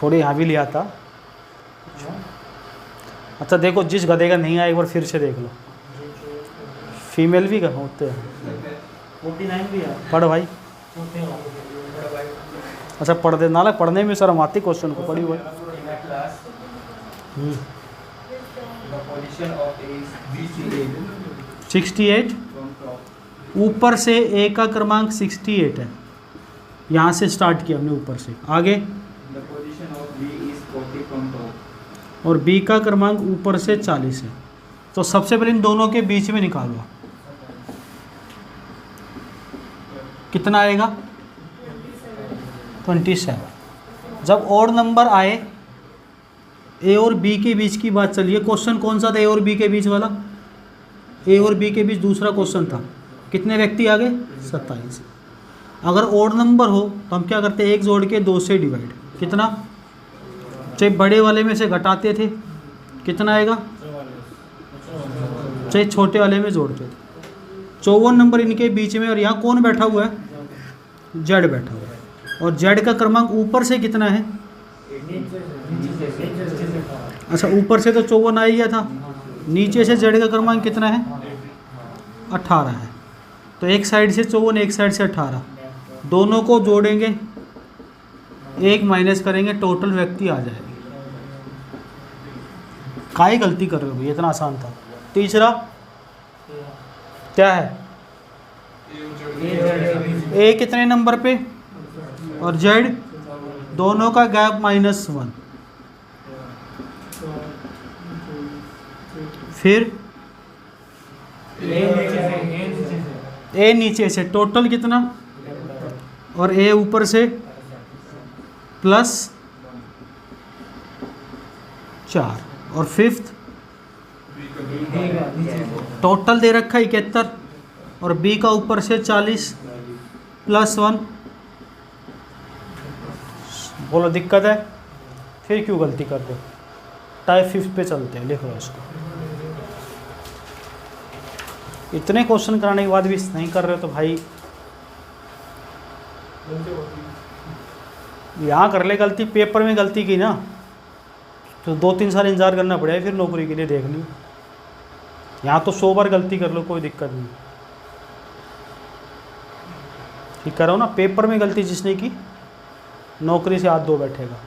थोड़ी यहाँ भी लिया था। अच्छा देखो, जिस गधे का नहीं आया एक बार फिर से देख लो। फीमेल भी कहाँ होते हैं। 49 भी है। पढ़ भाई। अच्छा पढ़ दे, नाला पढ़ने में शर्म आती क्वेश्चन को, पढ़ी हुआ। The position of A is 68, from top. ऊपर से ए का क्रमांक 68 है। यहाँ से स्टार्ट किया हमने ऊपर से, आगे The position of B is 40 from top. और बी का क्रमांक ऊपर से 40 है। तो सबसे पहले इन दोनों के बीच में निकालो, कितना आएगा 27। जब और नंबर आए, ए और बी के बीच की बात चलिए। क्वेश्चन कौन सा था ए और बी के बीच वाला? ए और बी के बीच दूसरा क्वेश्चन था। कितने व्यक्ति आ गए? 27। अगर और नंबर हो तो हम क्या करते, एक जोड़ के 2 से डिवाइड, कितना, चाहे बड़े वाले में से घटाते थे, कितना आएगा, चाहे छोटे वाले में जोड़ते थे। 54 नंबर इनके बीच में, और यहाँ कौन बैठा हुआ है, जेड बैठा हुआ है, और जेड का क्रमांक ऊपर से कितना है, अच्छा ऊपर से तो 54 आ ही गया था, नीचे से जेड का क्रमांक कितना है, 18 है। तो एक साइड से 54, एक साइड से 18, दोनों को जोड़ेंगे, एक माइनस करेंगे, टोटल व्यक्ति आ जाएगी। काहे गलती कर रहे हो भाई, इतना आसान था। तीसरा क्या है, ए कितने नंबर पे और जेड दोनों का गैप -1, फिर ए नीचे से टोटल कितना, और ए ऊपर से +4, और फिफ्थ टोटल दे रखा है 71, और बी का ऊपर से 40 +1। बोलो दिक्कत है, फिर क्यों गलती कर दो। टाइप 5 पे चलते हैं, लिखो इसको। इतने क्वेश्चन कराने के बाद भी नहीं कर रहे हो तो भाई यहाँ कर ले गलती, पेपर में गलती की ना तो 2-3 साल इंतजार करना पड़ेगा, फिर नौकरी के लिए देख ली। यहाँ तो 100 बार गलती कर लो, कोई दिक्कत नहीं। ठीक कर रहा हूँ ना, पेपर में गलती जिसने की नौकरी से हाथ धो बैठेगा।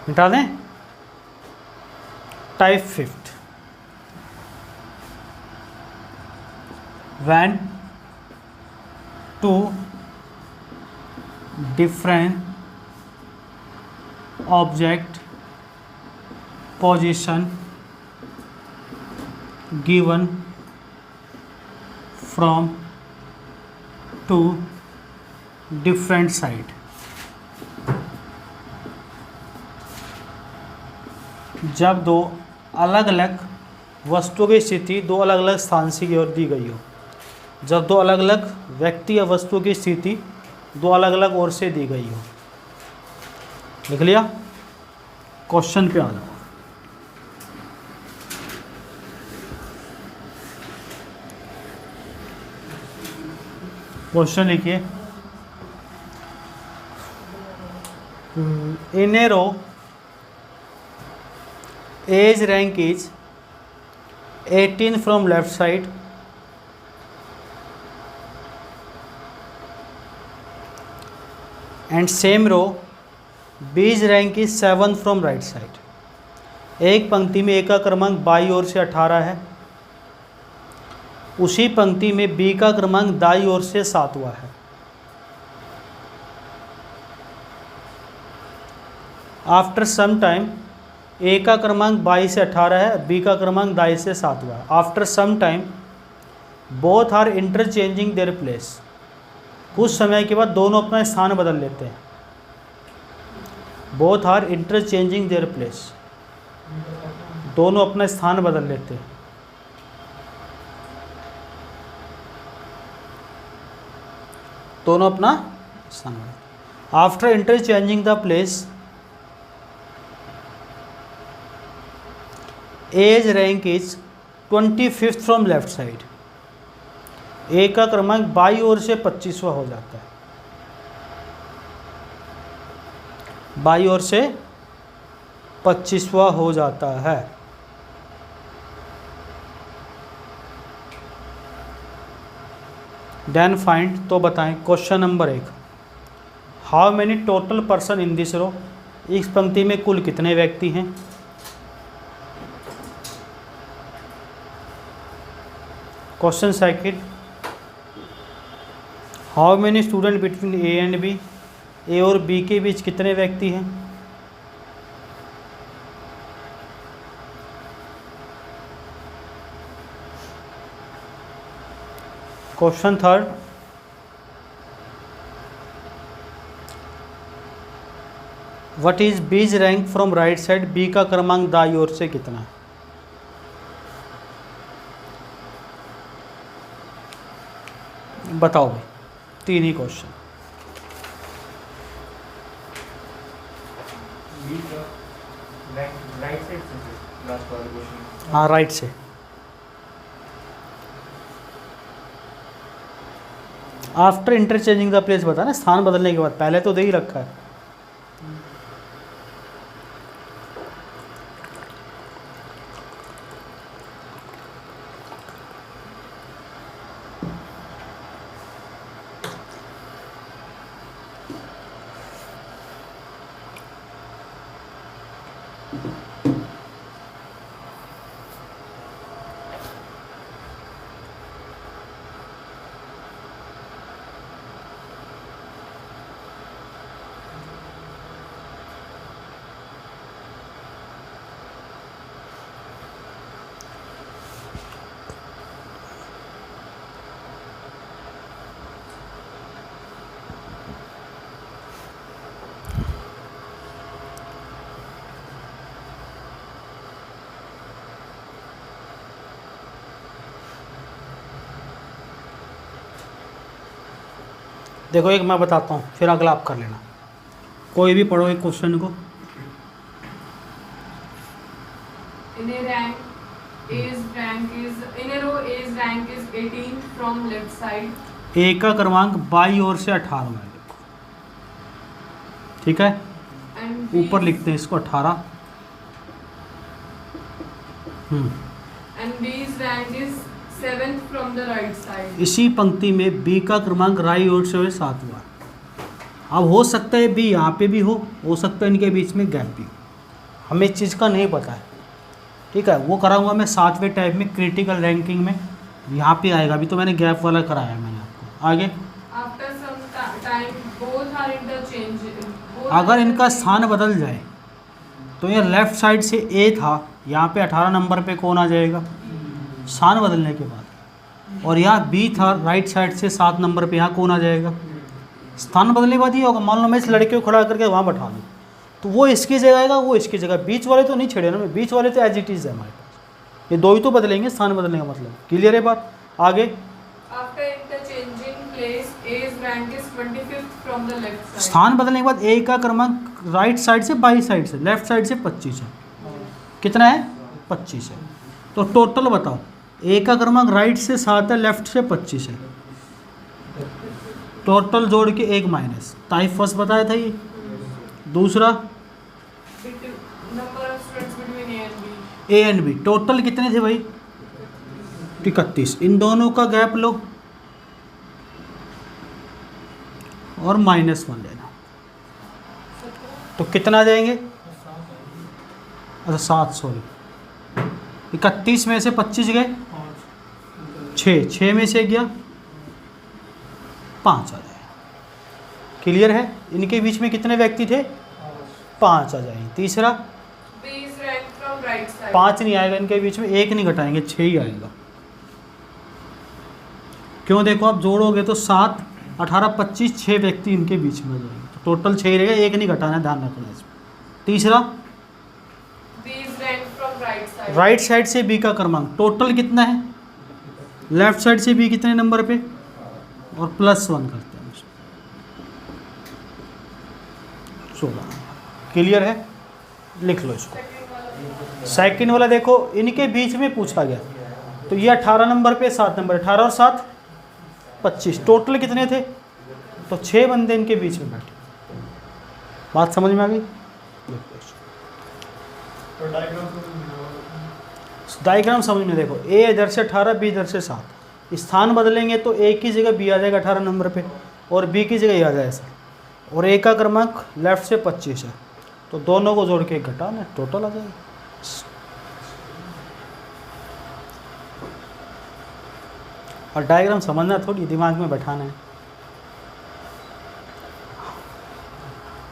मिटा दें। Type 5, when two different object position given from two different side, जब दो अलग अलग वस्तुओं की स्थिति दो अलग अलग स्थान से की ओर दी गई हो, जब दो अलग अलग व्यक्ति या वस्तुओं की स्थिति दो अलग अलग ओर से दी गई हो। लिख लिया। क्वेश्चन पे आ जाओ। क्वेश्चन लिखिए। In a row age rank is 18 from left side and same row B's rank is 7 from right side। एक पंक्ति में ए का क्रमांक बाई ओर से 18 है, उसी पंक्ति में बी का क्रमांक दाई ओर से 7वां है। आफ्टर सम टाइम ए का क्रमांक 22 से 18 है, बी का क्रमांक दाई से 7वां है। After some time both are interchanging their place. कुछ समय के बाद दोनों अपना स्थान बदल लेते हैं। Both are interchanging their place, दोनों अपना स्थान बदल लेते हैं। दोनों अपना स्थान बदल। After interchanging the place A's rank is 25th from left side. A का क्रमांक बाई ओर से 25वां हो जाता है, बाई ओर से 25वां हो जाता है। देन फाइंड, तो बताएं। Question number 1, how many total person in this row. इस पंक्ति में कुल कितने व्यक्ति हैं। Question second, how many student between A and B. A और बी के बीच कितने व्यक्ति हैं। Question third, what is B's rank from right side, B का क्रमांक दाई ओर से कितना है? बताओ भाई, 3 ही क्वेश्चन। राइट साइड से लास्ट वाला क्वेश्चन। हाँ राइट से। आफ्टर इंटरचेंजिंग द प्लेस बता ना, स्थान बदलने के बाद, पहले तो दे ही रखा है। देखो एक मैं बताता हूँ, फिर अगला आप कर लेना। कोई भी पढ़ो एक क्वेश्चन को। In a rank, in a row, A's rank is 18 from left side. ए का क्रमांक बाई ओर से 18 है, देखो ठीक है। And ऊपर लिखते हैं इसको 18। And B's rank is 7th from the right side. इसी पंक्ति में बी का क्रमांक राई ओर से 7वां। अब हो सकता है बी यहाँ पे भी हो सकता है इनके बीच में गैप भी हो, हमें इस चीज़ का नहीं पता है, ठीक है। वो कराऊंगा मैं 7वें टाइप में, क्रिटिकल रैंकिंग में यहाँ पे आएगा। अभी तो मैंने गैप वाला कराया है मैंने आपको। आगे After some time, both are interchangeable. अगर इनका स्थान बदल जाए तो ये लेफ़्ट साइड से ए था, यहाँ पे 18 नंबर पे कौन आ जाएगा? स्थान बदलने के बाद। और यहाँ बी था राइट साइड से 7 नंबर पे, यहाँ कौन आ जाएगा? स्थान बदलने के बाद ये होगा। मान लो मैं इस लड़के को खड़ा करके वहाँ बैठा दूँ तो वो इसकी जगह आएगा, वो इसकी जगह। बीच वाले तो नहीं छेड़े ना, मैं बीच वाले तो एज इट इज़ है हमारे पास। ये दो ही तो बदलेंगे, स्थान बदलने का मतलब। क्लियर है बात? आगे After interchanging place, A's rank is 25th from the left side. स्थान बदलने के बाद ए का क्रमांक राइट साइड से बाई साइड से, लेफ्ट साइड से 25 है। कितना है? 25 है। तो टोटल बताओ, ए का क्रमांक राइट से 7 है, लेफ्ट से 25 है। टोटल जोड़ के 1 माइनस। टाइप फर्स्ट बताया था ये। दूसरा Number of students between A and B. A and B, total कितने थे भाई? 31। इन दोनों का गैप लो और -1 लेना, तो कितना आ जाएंगे? अच्छा 7, सॉरी 31 में से 25 गए, 6 में से गया 5 आ जाएगा। क्लियर है? इनके बीच में कितने व्यक्ति थे? 5 आ जाएंगे। तीसरा B's rank from right side. 5 नहीं आएगा इनके बीच में, 1 नहीं घटाएंगे, 6 ही आएगा। क्यों? देखो आप जोड़ोगे तो 7, 18, 25, 6 व्यक्ति इनके बीच में हो जाएंगे, तो टोटल 6 रहेगा, 1 नहीं घटाना है, ध्यान रखना इसमें। तीसरा B's rank from right side. Right side से बी का क्रमांक, टोटल कितना है? लेफ्ट साइड से बी कितने नंबर पे? और +1 करते हैं उसमें, 16। क्लियर है? लिख लो इसको। सेकंड वाला देखो, इनके बीच में पूछा गया, तो ये 18 नंबर पे 7 नंबर, 18 और 7 25, टोटल कितने थे? तो 6 बंदे इनके बीच में बैठे। बात समझ में आ गई? डायग्राम समझ में देखो, ए इधर से 18, बी इधर से 7। स्थान बदलेंगे तो ए की जगह बी आ जाएगा 18 नंबर पे, और बी की जगह ए आ जाएगा, और ए का क्रमांक लेफ्ट से 25 है, तो दोनों को जोड़ के 1 घटाना, टोटल आ जाएगा। और डायग्राम समझना, थोड़ी दिमाग में बैठाना है।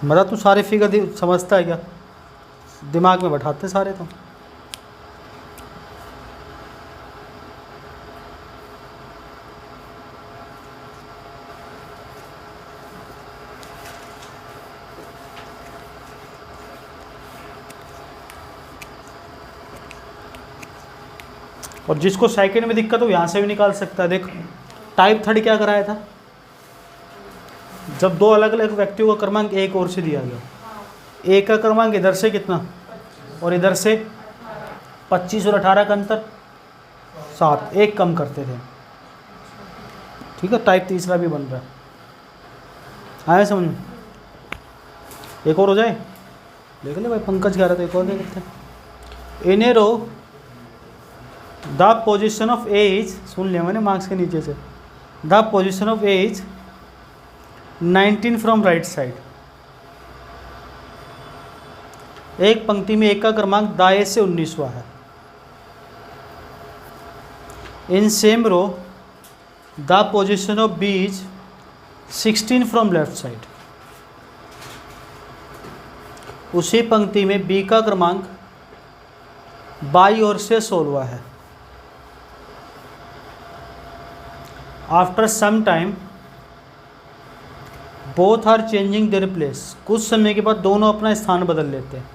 मतलब तू सारे फिगर समझता है क्या? दिमाग में बैठाते सारे तो। और जिसको सेकंड में दिक्कत हो यहाँ से भी निकाल सकता है। देख टाइप थर्ड क्या कराया था, जब दो अलग अलग व्यक्तियों का क्रमांक एक और से दिया गया, एक का क्रमांक इधर से कितना और इधर से 25 और 18 का अंतर 7, एक कम करते थे। ठीक है, टाइप तीसरा भी बन रहा है। आया समझ में? एक और हो जाए, देख ले भाई, पंकज कह रहे थे एक और देख लेते हैं। In a row the position of A is, सुन लिया मैंने मार्क्स के नीचे से, the position of A is 19 from right side. एक पंक्ति में एक का क्रमांक दाएं से 19वां है। In same row the position of B is 16 from left side. उसी पंक्ति में बी का क्रमांक बाई ओर से 16वां है। After some time both are changing their place. कुछ समय के बाद दोनों अपना स्थान बदल लेते हैं।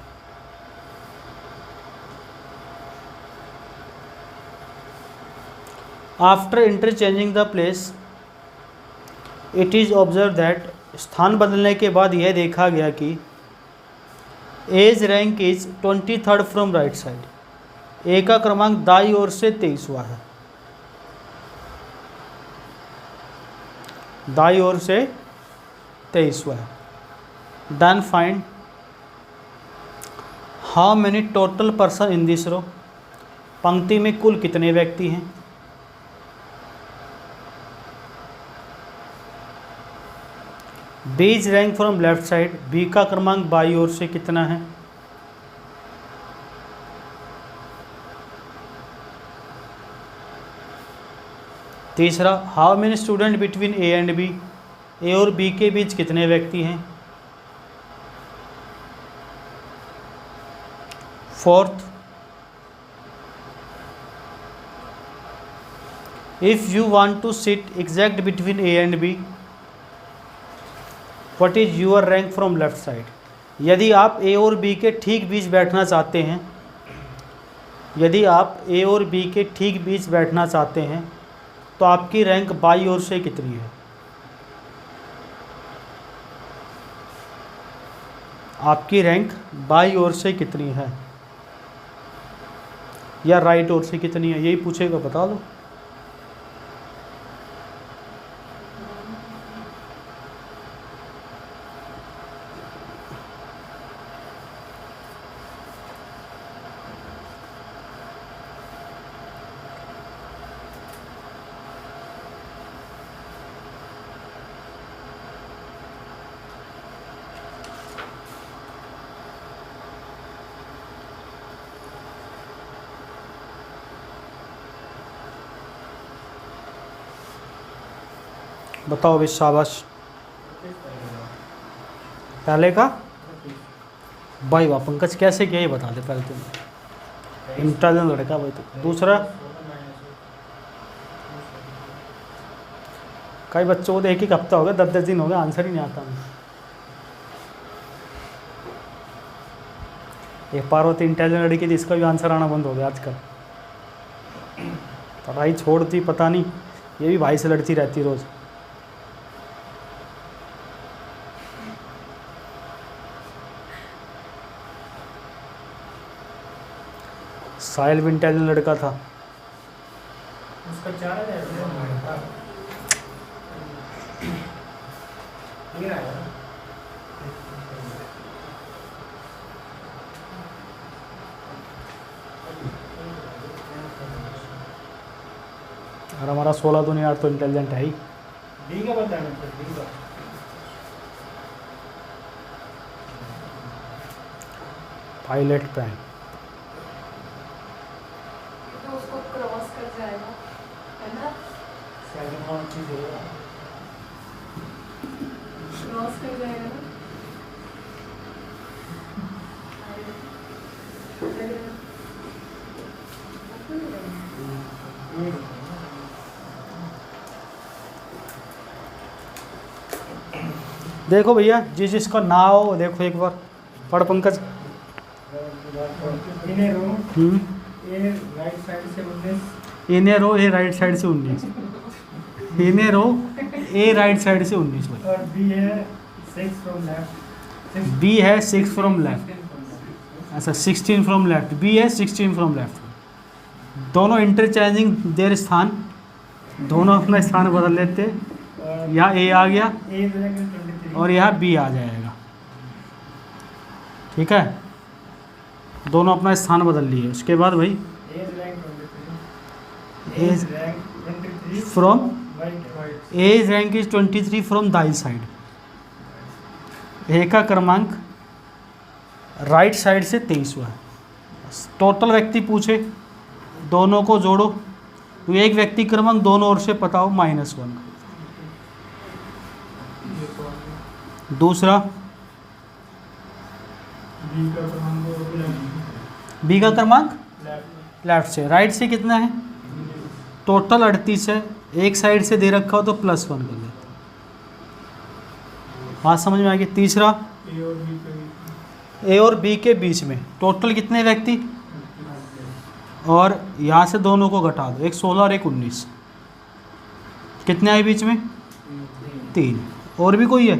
After interchanging the place it is observe that, स्थान बदलने के बाद यह देखा गया कि A's rank is 23rd from right side. A का क्रमांक दाई ओर से 23वां है, दाई ओर से 23वां है। Then find how many total person in this row. पंक्ति में कुल कितने व्यक्ति हैं। B is rank from left side, B का क्रमांक बाई ओर से कितना है। तीसरा, how many student between A and B, A और बी के बीच कितने व्यक्ति हैं। Fourth, if you want to sit exact between A and B, what is your rank from left side. यदि आप ए और बी के ठीक बीच बैठना चाहते हैं, यदि आप ए और बी के ठीक बीच बैठना चाहते हैं तो आपकी रैंक बाई ओर से कितनी है। आपकी रैंक बाई ओर से कितनी है या राइट ओर से कितनी है, यही पूछेगा, बता दो। बताओ भाई, शाबाश। पहले का भाई वाह, पंकज कैसे किया ये बता दे पहले तुम। इंटेलिजेंट लड़का भाई तो। दूसरा, कई बच्चों को तो एक हफ्ता हो गया, 10-10 दिन हो गए, आंसर ही नहीं आता। एक पार्वती इंटेलिजेंट लड़की थी, इसका भी आंसर आना बंद हो गया आजकल। पढ़ाई छोड़ दी, पता नहीं, ये भी भाई से लड़ती रहती रोज़। साहिल भी इंटेलिजेंट लड़का था। उसका 4000 और हमारा 16 दुनिया 8 तो इंटेलिजेंट है ही। डी का बताना सर, डी का पायलट पैन। तो उसको क्रॉस कर जाएगा, है ना? सेकंड वन चीज है। क्रॉस कर जाएगा ना? देखो भैया, जिसका ना हो वो देखो एक बार पढ़ पंकज। इन ए रूम ए राइट साइड से 19 इन्हें रो ए राइट साइड से 19, इन्हें रो ए राइट साइड से 19 भाई। और बी है 6 फ्रॉम लेफ्ट, बी है 6 फ्रॉम लेफ्ट, अच्छा 16 फ्रॉम लेफ्ट, बी है 16 फ्रॉम लेफ्ट। दोनों इंटरचेंजिंग देर स्थान, दोनों अपना स्थान बदल लेते। और यहाँ ए आ गया ए रैंक 23 और यहाँ बी आ जाएगा, ठीक है। दोनों अपना स्थान बदल लिए। उसके बाद भाई A rank 23, A A rank 23 from right, A rank is 23 from दाई साइड। ए का क्रमांक राइट साइड से 23 हुआ है। टोटल व्यक्ति पूछे, दोनों को जोड़ो तो एक व्यक्ति क्रमांक दोनों ओर से पता हो -1। दूसरा बी का क्रमांक बी का क्रमांक लेफ्ट, लेफ्ट से, राइट से कितना है? टोटल 38 है, एक साइड से दे रखा हो तो +1 कर लेते। बात समझ में आ गई। तीसरा ए और बी के बीच ए और बी के बीच में टोटल कितने व्यक्ति, और यहाँ से दोनों को घटा दो, एक 16 और एक 19, कितने आए बीच में? 3। और भी कोई है?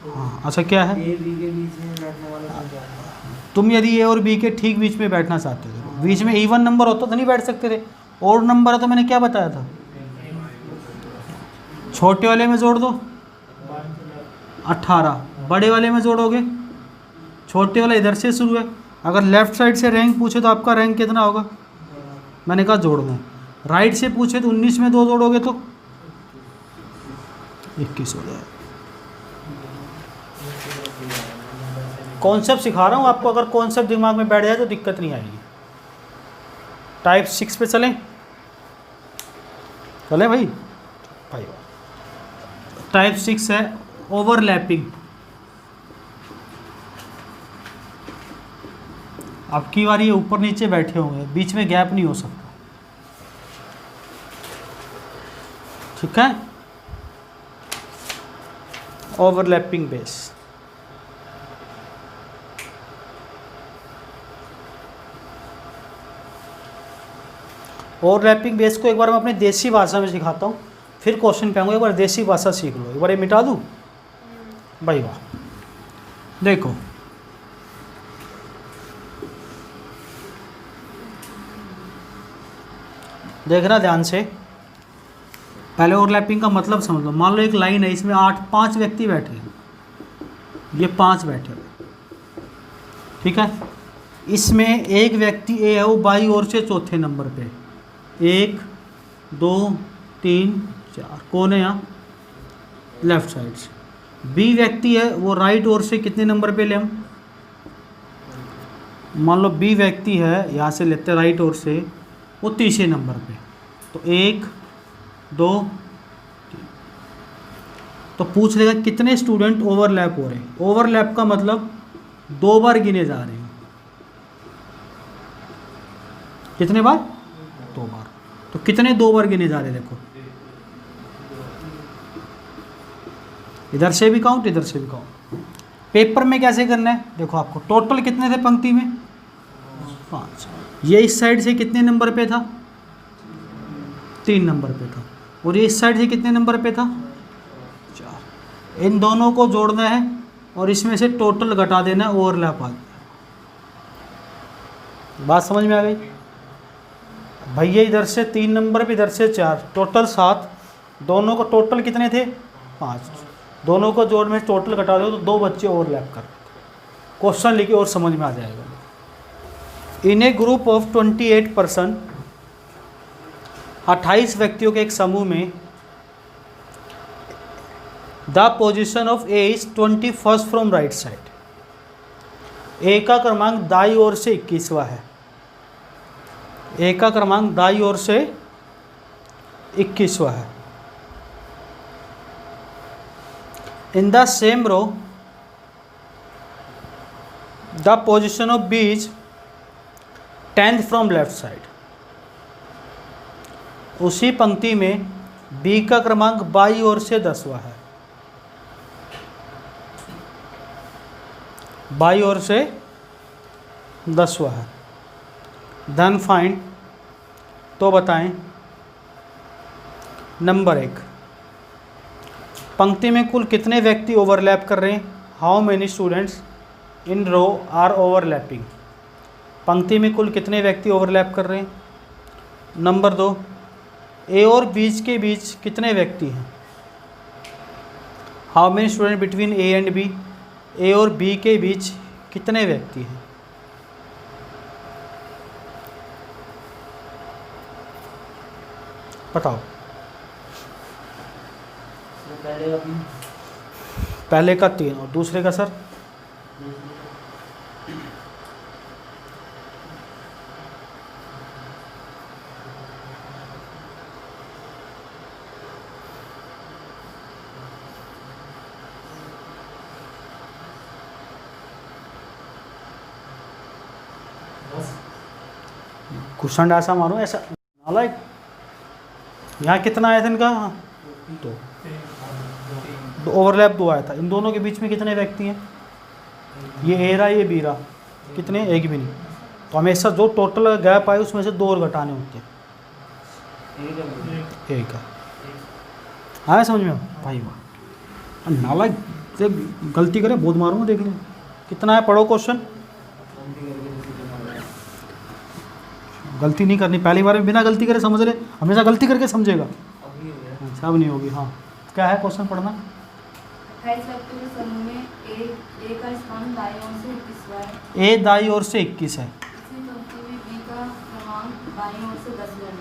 हाँ, अच्छा क्या है? ए बी के बीच में बैठने वाला संख्या है। तुम यदि ए और बी के ठीक बीच में बैठना चाहते थे, बीच में इवन नंबर होता तो नहीं बैठ सकते थे, और नंबर है तो मैंने क्या बताया था, छोटे वाले में जोड़ दो 18, बड़े वाले में जोड़ोगे, छोटे वाला इधर से शुरू है। अगर लेफ्ट साइड से रैंक पूछे तो आपका रैंक कितना होगा? मैंने कहा जोड़ दो। राइट से पूछे तो 19 में 2 जोड़ोगे तो 21 हो जाएगा। कॉन्सेप्ट सिखा रहा हूँ आपको, अगर कॉन्सेप्ट दिमाग में बैठ जाए तो दिक्कत नहीं आएगी। टाइप 6 पे चलें भाई टाइप 6 है ओवरलैपिंग। आपकी बार ये ऊपर नीचे बैठे होंगे, बीच में गैप नहीं हो सकता, ठीक है। ओवरलैपिंग बेस, ओवरलैपिंग बेस को एक बार मैं अपनी देसी भाषा में सिखाता हूँ, फिर क्वेश्चन पे आऊँगा। एक बार देसी भाषा सीख लो, एक बार ये मिटा दूँ भाई। वाह, देखो देखना ध्यान से, पहले ओवरलैपिंग का मतलब समझ लो। मान लो एक लाइन है, इसमें 5 व्यक्ति बैठे हैं, ये 5 बैठे हैं, ठीक है। इसमें एक व्यक्ति ए है, वो बाई ओर से चौथे नंबर पे, 1 2 3 4, कौन है यहाँ? लेफ्ट साइड से। बी व्यक्ति है, वो राइट ओर से कितने नंबर पे ले हम? मान लो बी व्यक्ति है, यहाँ से लेते राइट ओर से, वो तीसरे नंबर पे, तो 1 2 3। तो पूछ लेगा कितने स्टूडेंट ओवरलैप हो रहे हैं। ओवरलैप का मतलब 2 बार गिने जा रहे हैं। कितने बार? 2 बार। तो कितने 2 बार गिने जा रहे हैं? देखो इधर से भी काउंट, इधर से भी काउंट। पेपर में कैसे करना है? देखो आपको टोटल कितने थे पंक्ति में? 5। ये इस साइड से कितने नंबर पे था? 3 नंबर पे था। और ये इस साइड से कितने नंबर पे था? 4। इन दोनों को जोड़ना है और इसमें से टोटल घटा देना है, ओवरलैप आ जाए। बात समझ में आ गई? भैया इधर से 3 नंबर पे, इधर से 4, टोटल 7। दोनों को टोटल कितने थे? 5। दोनों को जोड़ में टोटल घटा दो तो 2 बच्चे ओवरलैप कर। क्वेश्चन लिखे और समझ में आ जाएगा। In a group of 28 person, 28 व्यक्तियों के एक समूह में, the position of A is 21st from right side. A का क्रमांक दाई ओर से 21वां है। ए का क्रमांक दाई ओर से 21वां है। In the same row the position of B is 10th from left side. उसी पंक्ति में बी का क्रमांक बाई ओर से 10वां है। बाई ओर से 10वां है। देन फाइंड तो बताएं। नंबर 1, पंक्ति में कुल कितने व्यक्ति ओवरलैप कर रहे हैं? How many students in row are overlapping. पंक्ति में कुल कितने व्यक्ति ओवरलैप कर रहे हैं? नंबर 2, ए और बीच के बीच कितने व्यक्ति हैं? How many student between A and B. A और बी के बीच कितने व्यक्ति हैं? बताओ। पहले का 3 और दूसरे का सर? क्वेश्चन ऐसा मारो ऐसा लाइक यहाँ कितना आया था इनका? दो ओवरलैप 2 आया था। इन दोनों के बीच में कितने व्यक्ति हैं? ये ए रहा, ये बी रहा, कितने? एक भी नहीं। तो हमेशा जो टोटल गैप आए उसमें से 2 और घटाने होते हैं। एक है। आया समझ में भाई? वाह, नालायक से गलती करे बहुत मारूंगा, देख लें कितना है। पढ़ो क्वेश्चन। गलती नहीं करनी, पहली बार में बिना गलती करे समझ ले, हमेशा गलती करके समझेगा। अच्छा, अब नहीं होगी। हाँ, क्या है क्वेश्चन? पढ़ना। 28 व्यक्तियों के समूह में ए का स्थान दाईं ओर से 21वां है। ए दाईं ओर से 21 है इसी पंक्ति में बी का क्रमांक बाईं ओर से 10वां है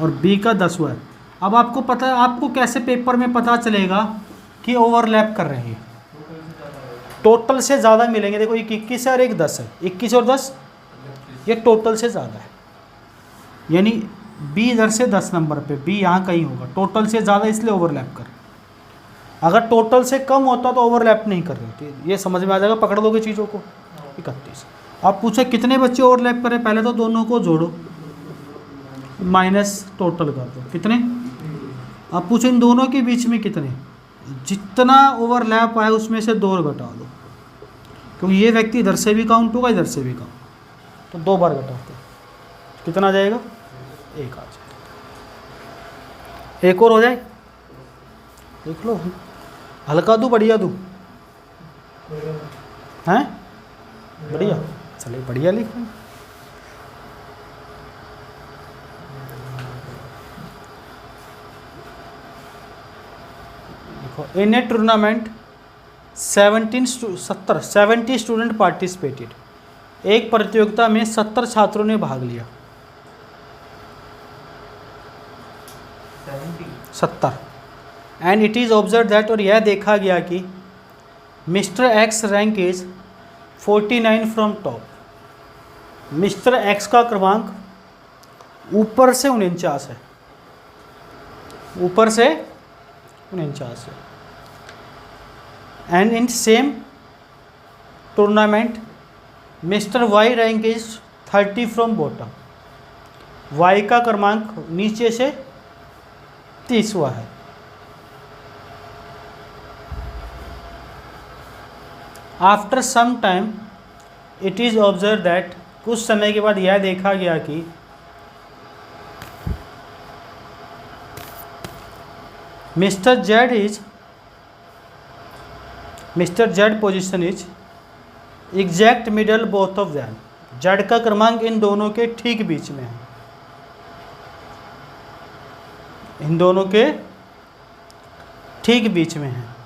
और बी का 10वां है। अब आपको पता है, आपको कैसे पेपर में पता चलेगा कि ओवरलैप कर रहे हैं? टोटल से ज़्यादा मिलेंगे। देखो, एक 21 है और एक 10 है। 21 और 10 ये टोटल से ज़्यादा है, यानी बी इधर से 10 नंबर पे, बी यहाँ कहीं होगा। टोटल से ज़्यादा इसलिए ओवरलैप कर। अगर टोटल से कम होता तो ओवरलैप नहीं कर रहे थे। ये समझ में आ जाएगा, पकड़ दोगे चीज़ों को। 31। आप पूछे कितने बच्चे ओवरलैप करें? पहले तो दोनों को जोड़ो, माइनस टोटल कर दो, कितने? आप पूछो इन दोनों के बीच में कितने? जितना ओवरलैप आए उसमें से 2 और घटा दो, क्योंकि ये व्यक्ति इधर से भी काउंट होगा, इधर से भी काउंट, तो 2 बार घटाते कितना आ जाएगा? 1 आ जाएगा। एक और हो जाए, देख लो। हल्का दूँ बढ़िया दूँ? हैं बढ़िया? चलिए बढ़िया लिख रहे हैं। देखो, इन ए टूर्नामेंट 70 स्टूडेंट पार्टिसिपेटेड। एक प्रतियोगिता में 70 छात्रों ने भाग लिया। 70। And it is observe that, और यह देखा गया कि mister x rank is 49 from top. Mister x का क्रमांक ऊपर से 49 है, ऊपर से 49 है। And in same tournament mister Y rank is 30 from bottom. Y का क्रमांक नीचे से 30वां है। After some time it is observe that, कुछ समय के बाद यह देखा गया कि mister Z position is exact middle both of them. Z का क्रमांक इन दोनों के ठीक बीच में है, इन दोनों के ठीक बीच में है।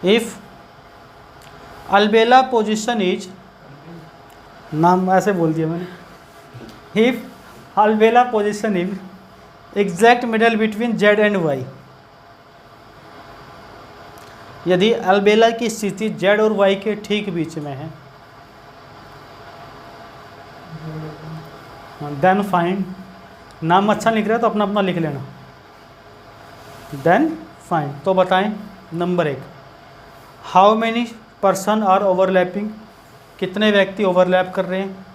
इफ अलबेला पोजीशन इज, नाम ऐसे बोल दिया मैंने, if Albela position is exact middle between Z and Y. यदि अलबेला की स्थिति जेड और वाई के ठीक बीच में है, देन फाइंड, नाम अच्छा लिख रहा है तो अपना अपना लिख लेना, देन फाइंड। तो बताएं। Number 1, how many person are overlapping, कितने व्यक्ति ओवरलैप कर रहे हैं।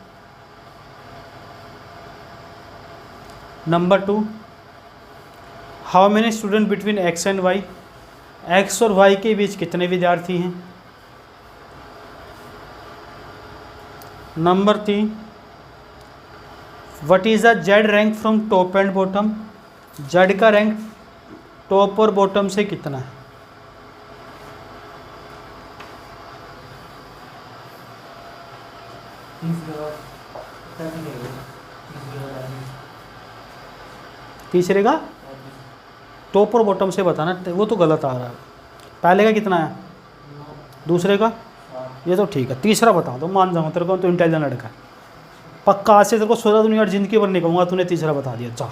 Number 2, how many student between X and Y, X और वाई के बीच कितने विद्यार्थी हैं। Number 3, what is the Z rank from top and bottom? Z का रैंक टॉप और बॉटम से कितना है? तीसरे का टॉप और बॉटम से बताना, वो तो गलत आ रहा है। पहले का कितना है? दूसरे का? ये तो ठीक है। तीसरा बता दो, मान जाऊँ तेरे को, तो इंटेलिजेंट लड़का है पक्का। आज से तेरे को 16 दुनिया जिंदगी भर नहीं कहूँगा, तूने तीसरा बता दिया। जा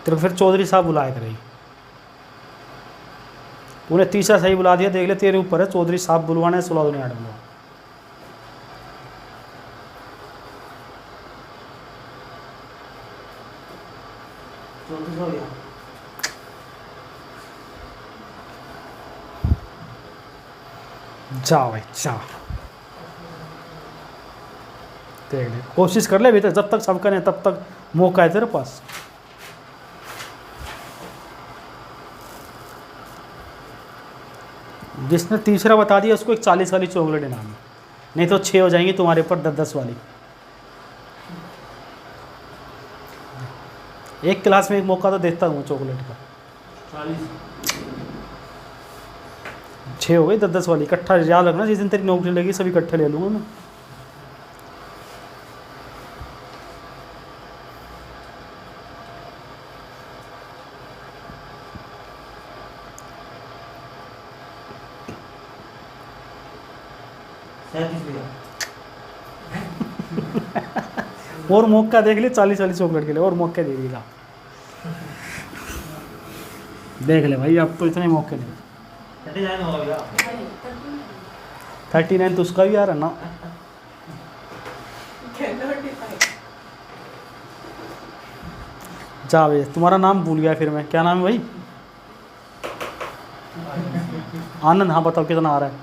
तेरे को फिर चौधरी साहब बुलाया करेगी। तूने तीसरा सही बुला दिया, देख ले तेरे ऊपर है। चौधरी साहब बुलवाना है, 16 दुनिया बुलवा। जा भाई जा, देख ले, कोशिश कर ले अभी तक। जब तक सबका नहीं तब तक मौका है तेरे पास। जिसने तीसरा बता दिया उसको एक 40 वाली चॉकलेट इनाम है, नहीं तो 6 हो जाएंगी तुम्हारे ऊपर 10-10 वाली। एक क्लास में एक मौका तो देता हूँ चॉकलेट का। 6 हो गई, 10-10 वाली इकट्ठा। याद रखना, जिस दिन तेरी नौकरी लगी सभी इकट्ठे ले लूँगा मैं। और मौका देख ले 40 वाली चॉकलेट के लिए, और मौके दे देगा। देख ले भाई, अब तो इतने मौके नहीं। 39 तो उसका भी आ रहा ना। जा भाई, तुम्हारा नाम भूल गया फिर मैं। क्या नाम है भाई? आनंद। हाँ बताओ कितना आ रहा है?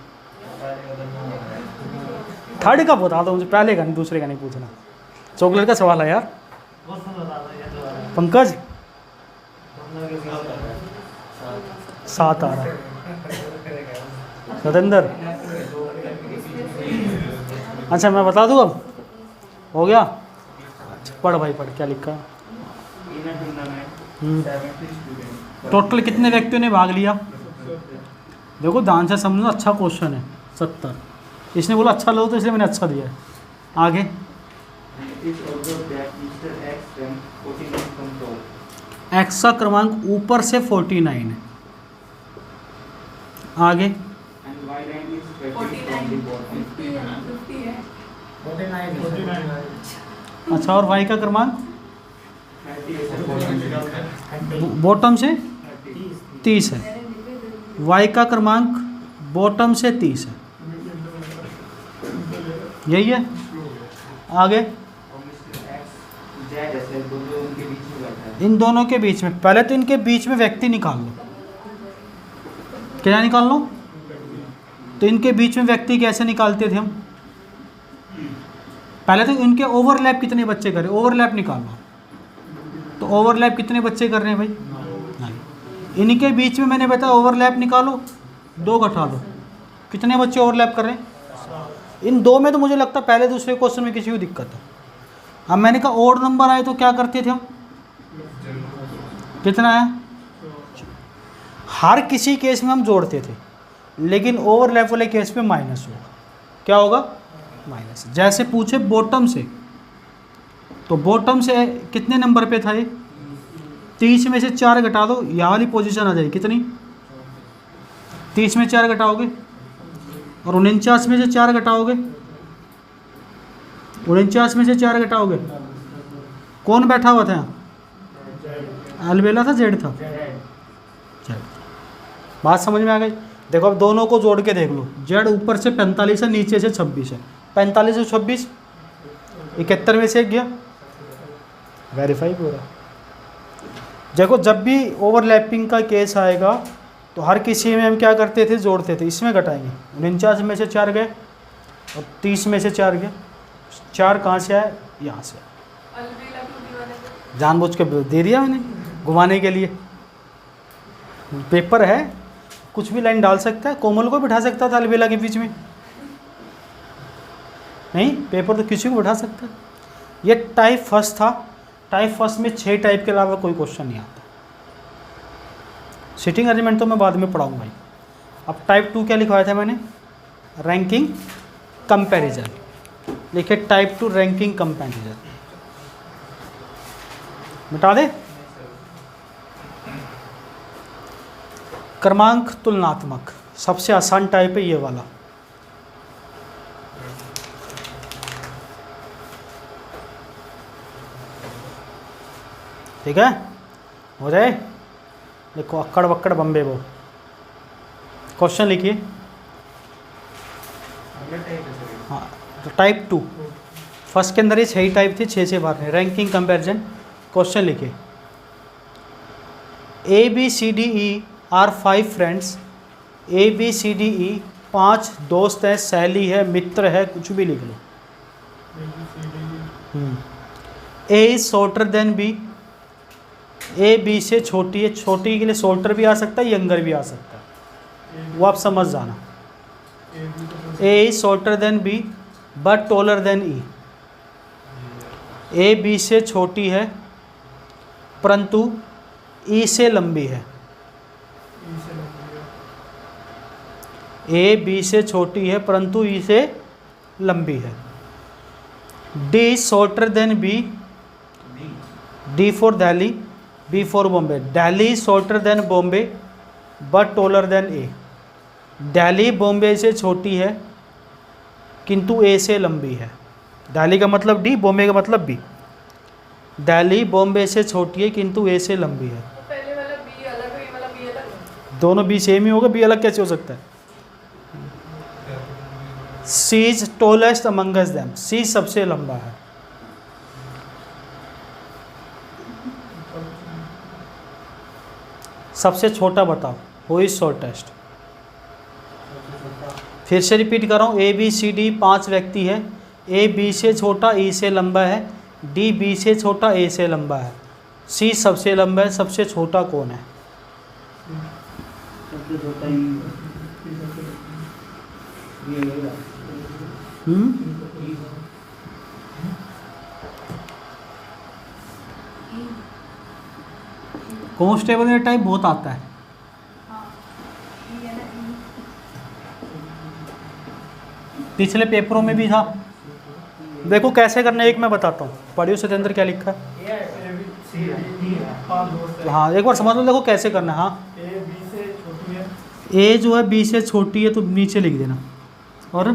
थर्ड का बता दो मुझे, पहले का नहीं, दूसरे का नहीं पूछना। चॉकलेट का सवाल है यार। पंकज 7 आ रहा है। सतेंद्र, अच्छा मैं बता दूँ अब? हो गया? अच्छा पढ़ भाई पढ़, क्या लिखा? टोटल कितने व्यक्तियों ने भाग लिया? देखो ध्यान से समझो, अच्छा क्वेश्चन है। 70। इसने बोला अच्छा लो तो इसलिए मैंने अच्छा दिया है। आगे एक्स का क्रमांक ऊपर से 49 है। आगे 49 अच्छा, और वाई का क्रमांक बॉटम से 30 है। वाई का क्रमांक बॉटम से 30 है, यही है। आगे इन दोनों के बीच में, पहले तो इनके बीच में व्यक्ति निकाल लो। क्या निकाल लो? तो इनके बीच में व्यक्ति कैसे निकालते थे हम? पहले तो इनके ओवरलैप कितने बच्चे करें, ओवरलैप निकाल लो। तो ओवरलैप कितने बच्चे कर रहे हैं भाई? नहीं। इनके बीच में मैंने बताया ओवरलैप निकालो, 2 घटा लो। कितने बच्चे ओवरलैप कर रहे हैं? इन 2 में तो मुझे लगता है पहले दूसरे क्वेश्चन में किसी को दिक्कत है। अब मैंने कहा ओड नंबर आए तो क्या करते थे हम? कितना है? हर किसी केस में हम जोड़ते थे, लेकिन ओवरलैप वाले केस में माइनस होगा। क्या होगा? माइनस। जैसे पूछे बॉटम से, तो बॉटम से कितने नंबर पे था ये? 30 में से 4 घटा दो, यहाँ वाली पोजीशन आ जाएगी। कितनी? 30 में 4 घटाओगे, और 49 में से 4 घटाओगे, 49 में से 4 घटाओगे। कौन बैठा हुआ था यहाँ? अलबेला था, जेड था? जेड। बात समझ में आ गई? देखो अब दोनों को जोड़ के देख लो। जेड ऊपर से 45 है, नीचे से 26 है। 45 से 26 71 में से 1 गया, वेरीफाई पूरा। देखो जब भी ओवरलैपिंग का केस आएगा तो हर किसी में हम क्या करते थे? जोड़ते थे। इसमें घटाएंगे, 49 में से 4 गए और 30 में से 4 गए। 4 कहाँ से आए? यहाँ से। जानबूझ के दे दिया मैंने घुमाने के लिए। पेपर है, कुछ भी लाइन डाल सकता है, कोमल को बिठा सकता था अलबेला के बीच में, नहीं पेपर तो किसी को बिठा सकता है। ये टाइप फर्स्ट था। टाइप फर्स्ट में 6 टाइप के अलावा कोई क्वेश्चन नहीं आता। सिटिंग अरेंजमेंट तो मैं बाद में पढ़ाऊंगा भाई। अब टाइप 2 क्या लिखवाया था मैंने, रैंकिंग कंपैरिजन। लिखे टाइप 2 रैंकिंग कंपैरिजन, मिटा दे। क्रमांक तुलनात्मक सबसे आसान टाइप है ये वाला। ठीक है, हो जाए। देखो अक्कड़ बक्कड़ बम्बे वो क्वेश्चन लिखिए। हाँ तो टाइप 2 फर्स्ट के अंदर ये 6 टाइप थे, 6 बार है। रैंकिंग कंपैरिजन क्वेश्चन लिखिए। ABCDE are 5 friends. ABCDE 5 दोस्त हैं, सहेली है, मित्र है, कुछ भी लिख लो। A is shorter than B। A B से छोटी है, छोटी के लिए शॉर्टर भी आ सकता है, यंगर भी आ सकता है, वो आप समझ जाना। A is shorter than B but taller than E। A B से छोटी है परंतु E से लंबी है। A B से छोटी है परंतु E से लंबी है। D is shorter than B। D for Delhi, B for Bombay. Delhi is shorter than Bombay but taller than A। Delhi Bombay से छोटी है किंतु A से लंबी है। दिल्ली का मतलब D, बॉम्बे का मतलब B। दिल्ली बॉम्बे से छोटी है किंतु A से लंबी है। तो पहले वाला बी अलग है, ये वाला बी अलग है। दोनों B सेम ही होगा, B अलग कैसे हो सकता है। C is tallest Among Us them. C सबसे लंबा है। सबसे छोटा बताओ, हु इज शॉर्टेस्ट। फिर से रिपीट कर रहा हूँ, ABCD 5 व्यक्ति है। A B से छोटा, E से लंबा है। D B से छोटा, A से लंबा है। C सबसे लंबा है, सबसे छोटा कौन है। सबसे छोटा ही कॉन्स्टेबल में टाइप बहुत आता है। पिछले पेपरों में भी था। देखो कैसे करना है, एक मैं बताता हूँ। पढ़ियो सत्येंद्र क्या लिखा है। हाँ एक बार समझ लो, देखो कैसे करना है। हाँ A जो है B से छोटी है तो नीचे लिख देना, और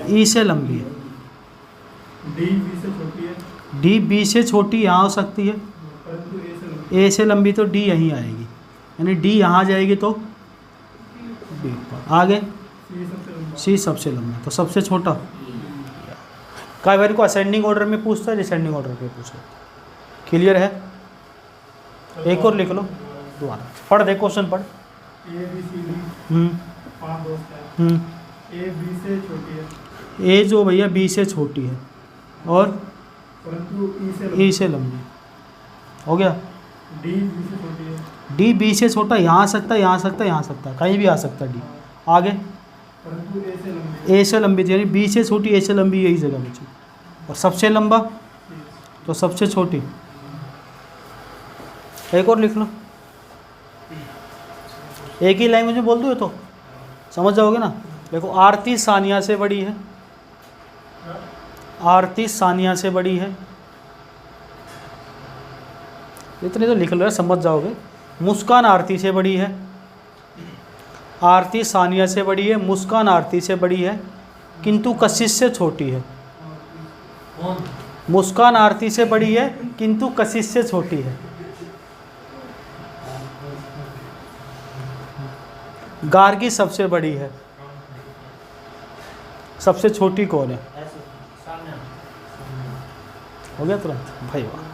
E से लंबी है। D B से छोटी यहाँ हो सकती है, A से लंबी तो D यहीं आएगी, यानी D यहाँ जाएगी तो B पर। आगे C सबसे लंबा, तो सबसे छोटा। कई बार को असेंडिंग ऑर्डर में पूछता है, डिसेंडिंग ऑर्डर में पूछता है। क्लियर है। एक और लिख लो दोबारा, पढ़ दे क्वेश्चन पढ़। A जो भैया B से छोटी है और E से लंबी है। हो गया। D B से छोटा, यहाँ आ सकता है, यहाँ आ सकता है, यहाँ आ सकता है, कहीं भी आ सकता है D। आगे A से लंबी थी, यानी B से छोटी A से लंबी, यही जगह बची। और सबसे लंबा तो सबसे छोटी। एक और लिख लो, एक ही लैंग्वेज में बोल दो तो समझ जाओगे ना। देखो आरती सानिया से बड़ी है। आरती सानिया से बड़ी है, इतने तो लिख लो समझ जाओगे। मुस्कान आरती से बड़ी है। आरती सानिया से बड़ी है, मुस्कान आरती से बड़ी है किंतु कशिश से छोटी है। मुस्कान आरती से बड़ी है किंतु कशिश से छोटी है। गार्गी सबसे बड़ी है, सबसे छोटी कौन है। हो गया तुरंत भाई वाह।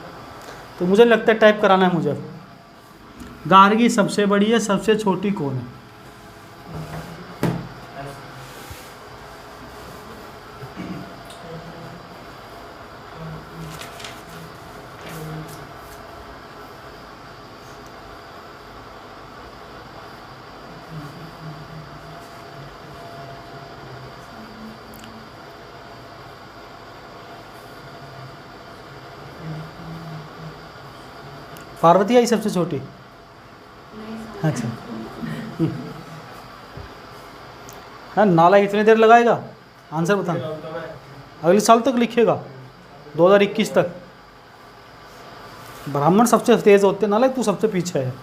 तो मुझे लगता है टाइप कराना है मुझे। गार्गी सबसे बड़ी है, सबसे छोटी कौन है। पार्वती आई सबसे छोटी? नहीं अच्छा। हाँ, नाला कितनी देर लगाएगा? आंसर बताना। अगले साल तक लिखेगा, 2021 तक। ब्राह्मण सबसे तेज होते हैं, नालायक तू सबसे पीछे है।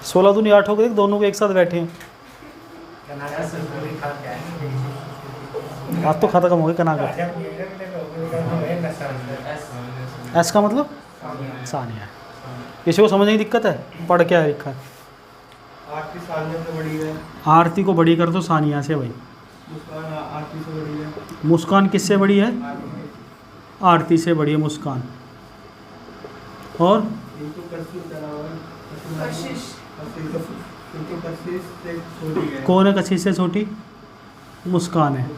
16 दूनी 8 हो गए, दोनों को एक साथ बैठे हैं। आज तो खत्म हो गई कनाडा। एस का मतलब सानिया। किसी को समझने की दिक्कत है? पढ़ क्या है लिखा है? आरती सानिया से बड़ी है। आरती को बड़ी कर दो सानिया से भाई। मुस्कान आरती से बड़ी है। मुस्कान किससे बड़ी है? आरती से बड़ी है मुस्कान। और इनको कशिश करा हुआ है। कशिश। इनको कशिश से छोटी है। कौन है कशिश से छोटी? मुस्कान है।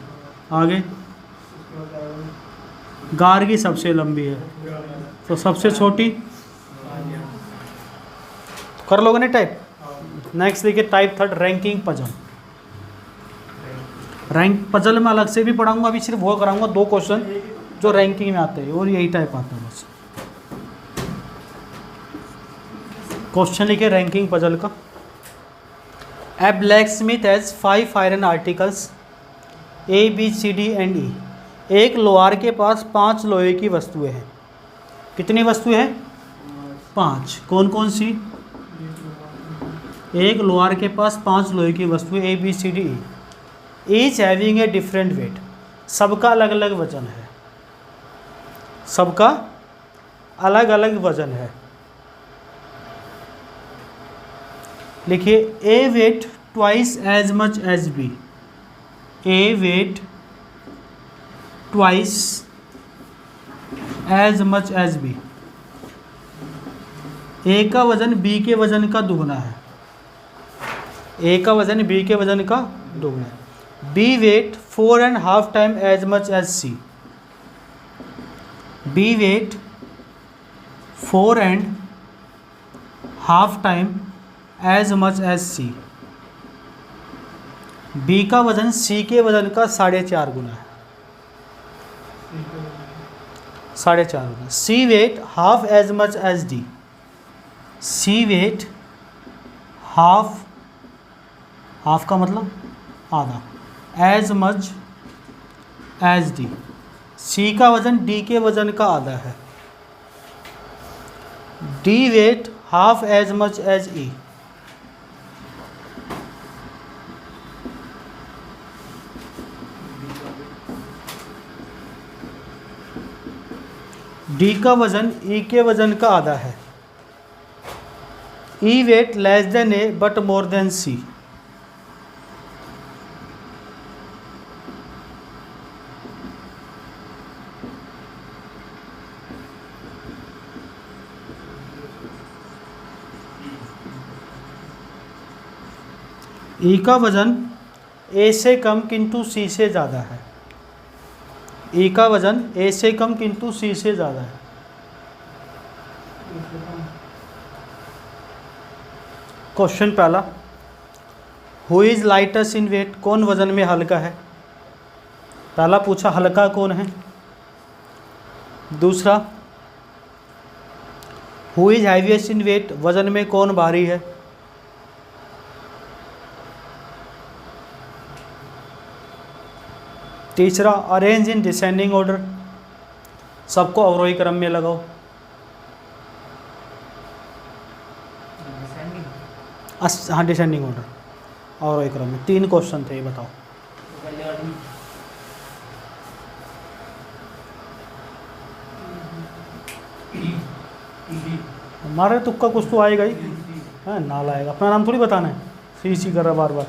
आगे उसके बाद गार्गी सबसे लंबी है, तो सबसे छोटी सानिया। कर लोगे ना टाइप। नेक्स्ट देखिए type third, ranking puzzle. Rank puzzle में अलग से भी पढ़ाऊंगा, अभी सिर्फ वो कराऊंगा 2 क्वेश्चन जो रैंकिंग में आते हैं, और यही टाइप आता है बस। क्वेश्चन लिखिए रैंकिंग पजल का। A blacksmith has 5 iron articles A, B, C, D and E। एक लोहार के पास 5 लोहे की वस्तुएं हैं। कितनी वस्तुएं हैं? 5। कौन कौन सी? एक लोहार के पास 5 लोहे की वस्तुएं A, B, C, D, E। Each having a different weight. सबका अलग अलग वजन है। सबका अलग अलग वजन है। लिखिए A weight twice as much as B। A weight twice as much as B। A का वजन B के वजन का दुगना है। A का वजन B के वजन का दुगना है। B weight 4.5 time as much as C। B weight 4.5 time as much as C। B का वजन C के वजन का 4.5 गुना है। 4.5 गुना। C weight half as much as D। C weight half का मतलब आधा, as much as D। C का वजन D के वजन का आधा है। D weight half as much as E। D का वजन E के वजन का आधा है। E weight less than A but more than C। E का वजन A से कम किंतु C से ज़्यादा है। E का वजन A से कम किंतु C से ज़्यादा है। क्वेश्चन पहला, who is lightest in weight. कौन वजन में हल्का है? पहला पूछा हल्का कौन है। दूसरा, who is heaviest in weight. वजन में कौन भारी है। तीसरा, अरेंज इन डिसेंडिंग ऑर्डर। सबको अवरोही क्रम में लगाओ। हाँ, डिसेंडिंग ऑर्डर, अवरोही क्रम में। 3 क्वेश्चन थे, ये बताओ। हमारे तुक्का कुछ तो आएगा ही, है नाल आएगा। अपना नाम थोड़ी बताना है, सी कर रहा बार बार।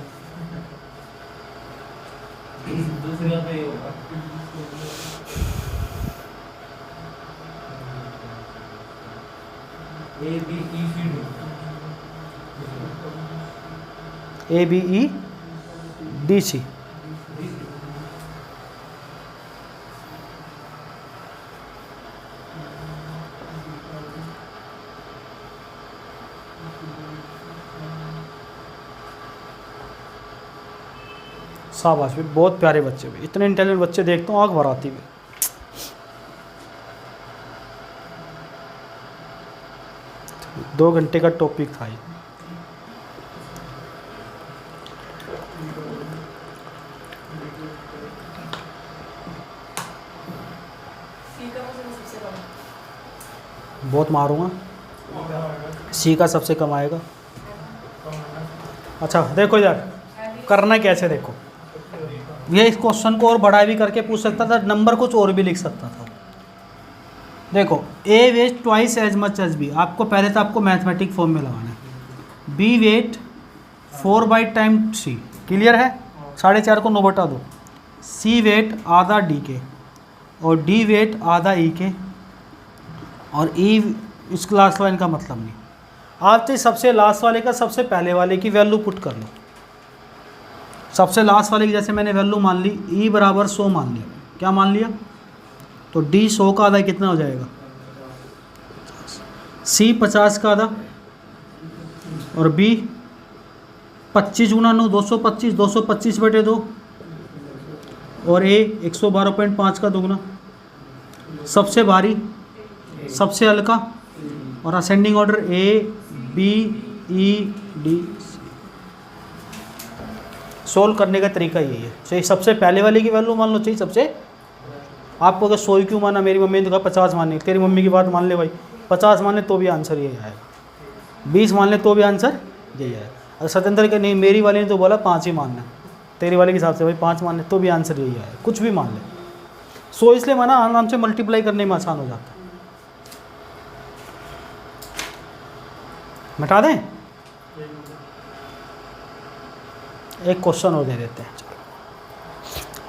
ABEDC। शाबाश भी, बहुत प्यारे बच्चे भी। इतने इंटेलिजेंट बच्चे देखता हूँ आँख भर आती भी। 2 घंटे का टॉपिक था ये। सी का वजन सबसे कम। बहुत मारूंगा। सी का सबसे कम आएगा। अच्छा देखो इधर करना कैसे, देखो ये इस क्वेश्चन को और बड़ा भी करके पूछ सकता था, नंबर कुछ और भी लिख सकता था। देखो A weight twice as much as B, आपको पहले तो आपको मैथमेटिक फॉर्म में लगाना है। बी वेट 4/3, क्लियर है, 4.5 को 9 बटा 2। सी वेट आधा डी के और डी वेट आधा ई के और ई इस लास्ट लाइन का मतलब नहीं। आप तो सबसे लास्ट वाले का सबसे पहले वाले की वैल्यू पुट कर लो। सबसे लास्ट वाले की जैसे मैंने वैल्यू मान ली ई बराबर 100 मान लिया, क्या मान लिया, तो डी 100 का आधा कितना हो जाएगा, सी 50 का आधा और बी 25 गुना 9 225, 225 बटे 2 और ए 112.5 का दुगना। सबसे भारी सबसे हल्का और ascending order A B E D. Solve करने का तरीका यही है। चाहिए सबसे पहले वाले की वैल्यू मान लो, चाहिए सबसे, आपको अगर 100 क्यों माना, मेरी मम्मी ने कहा 50 मानने, तेरी मम्मी की बात मान ले भाई, 50 मान ले तो भी आंसर यही आएगा, 20 मान ले तो भी आंसर यही आएगा। अगर सत्येंद्र के नहीं, मेरी वाली ने तो बोला 5 ही मानना, तेरी वाले के हिसाब से भाई 5 मान ले तो भी आंसर यही आएगा, कुछ भी मान ले। 100 इसलिए माना आराम से मल्टीप्लाई करने में आसान हो जाता है। मिटा दें, एक क्वेश्चन और दे देते हैं।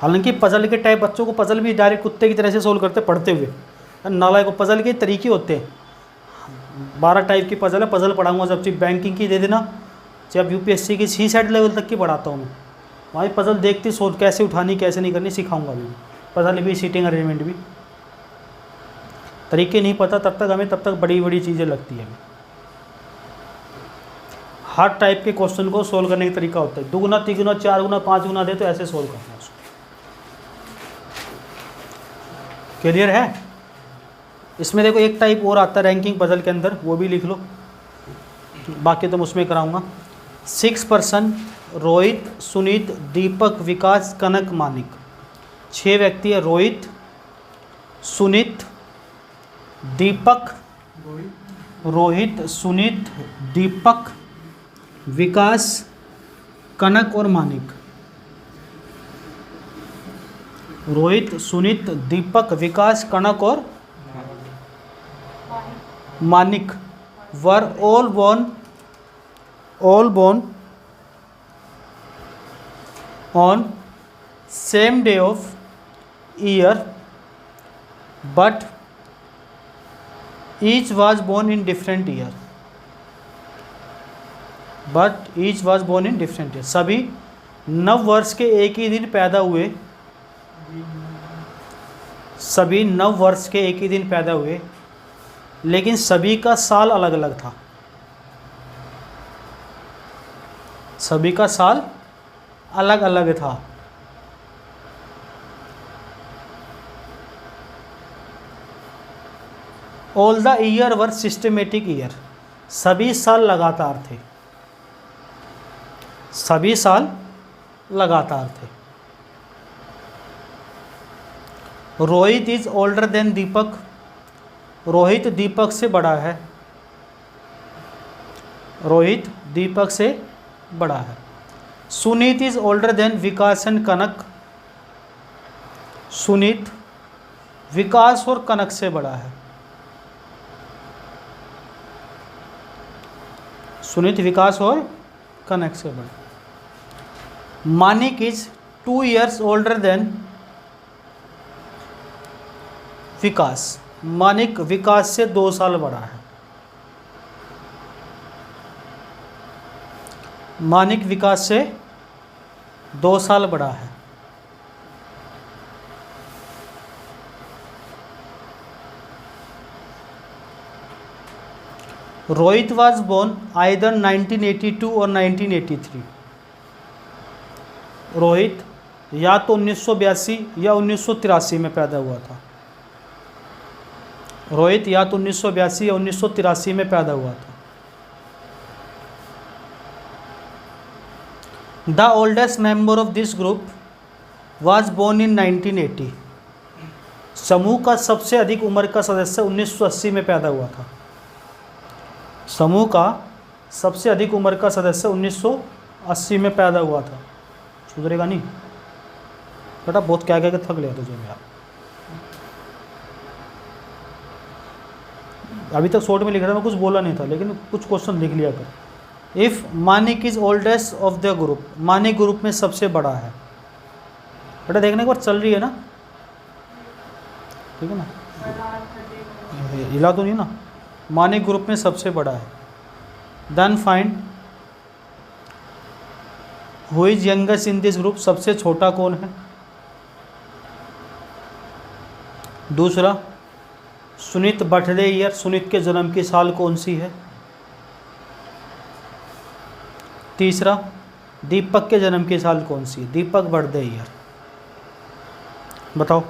हालांकि पजल के टाइप बच्चों को पजल भी डायरेक्ट कुत्ते की तरह से सोल्व करते पढ़ते हुए, नालायक को पजल के तरीके होते हैं। 12 टाइप की पजल है, पजल पढ़ाऊंगा जब चीज बैंकिंग की दे देना, जब यूपीएससी की सी सेट लेवल तक की पढ़ाता हूँ मैं, वहाँ पजल देखती सोच कैसे उठानी कैसे नहीं करनी सिखाऊंगा भी, पजल भी सीटिंग अरेंजमेंट भी। तरीके नहीं पता तब तक हमें, तब तक बड़ी बड़ी चीज़ें लगती है हमें। हर टाइप के क्वेश्चन को सोल्व करने का तरीका होता है, 2 गुना 3 गुना 4 गुना 5 गुना दे तो ऐसे सोल्व करना है उसको। क्लियर है। इसमें देखो एक टाइप और आता है रैंकिंग पजल के अंदर, वो भी लिख लो, बाकी तो मैं उसमें कराऊंगा। 6 पर्सन, रोहित सुनीत दीपक विकास कनक मानिक। 6 व्यक्ति है, रोहित सुनीत दीपक, रोहित सुनीत दीपक विकास कनक और मानिक। रोहित सुनीत दीपक विकास कनक और Manik were all born on same day of year but each was born in different year, सभी नव वर्ष के एक ही दिन पैदा हुए, सभी नव वर्ष के एक ही दिन पैदा हुए, लेकिन सभी का साल अलग अलग था, सभी का साल अलग अलग था। All the year were systematic year, सभी साल लगातार थे, सभी साल लगातार थे। Rohit is older than Deepak, Rohit Deepak से बड़ा है, रोहित दीपक से बड़ा है। Suneet is older than Vikas and Kanak, Suneet Vikas और कनक से बड़ा है, सुनीत विकास और कनक से बड़ा। Manik is 2 years older than Vikas, Manik Vikas से 2 साल बड़ा है, मानिक विकास से 2 साल बड़ा है। रोहित वाज बोर्न आइदर 1982 और 1983, रोहित या तो 1982 या 1983 में पैदा हुआ था, रोहित या तो 1982 या 1983 में पैदा हुआ था। The oldest member of this group was born in 1980। समूह का सबसे अधिक उम्र का सदस्य 1980 में पैदा हुआ था। समूह का सबसे अधिक उम्र का सदस्य 1980 में पैदा हुआ था। सुधरेगा नहीं बेटा, बहुत क्या क्या थक लिया तुझे यार। अभी तक शॉर्ट में लिख रहा था, मैं कुछ बोला नहीं था, लेकिन कुछ क्वेश्चन लिख लिया कर। If Manik is oldest of the group, Manik group में सबसे बड़ा है। बेटा देखने के बाद चल रही है ना, ठीक है ना, हिला तो नहीं ना। मानिक ग्रुप में सबसे बड़ा है। Then find who is youngest in this group, सबसे छोटा कौन है। दूसरा, सुनीत बर्थडे ईयर, सुनीत के जन्म की साल कौन सी है। तीसरा, दीपक के जन्म की साल कौन सी है, दीपक बर्थडे ईयर। बताओ,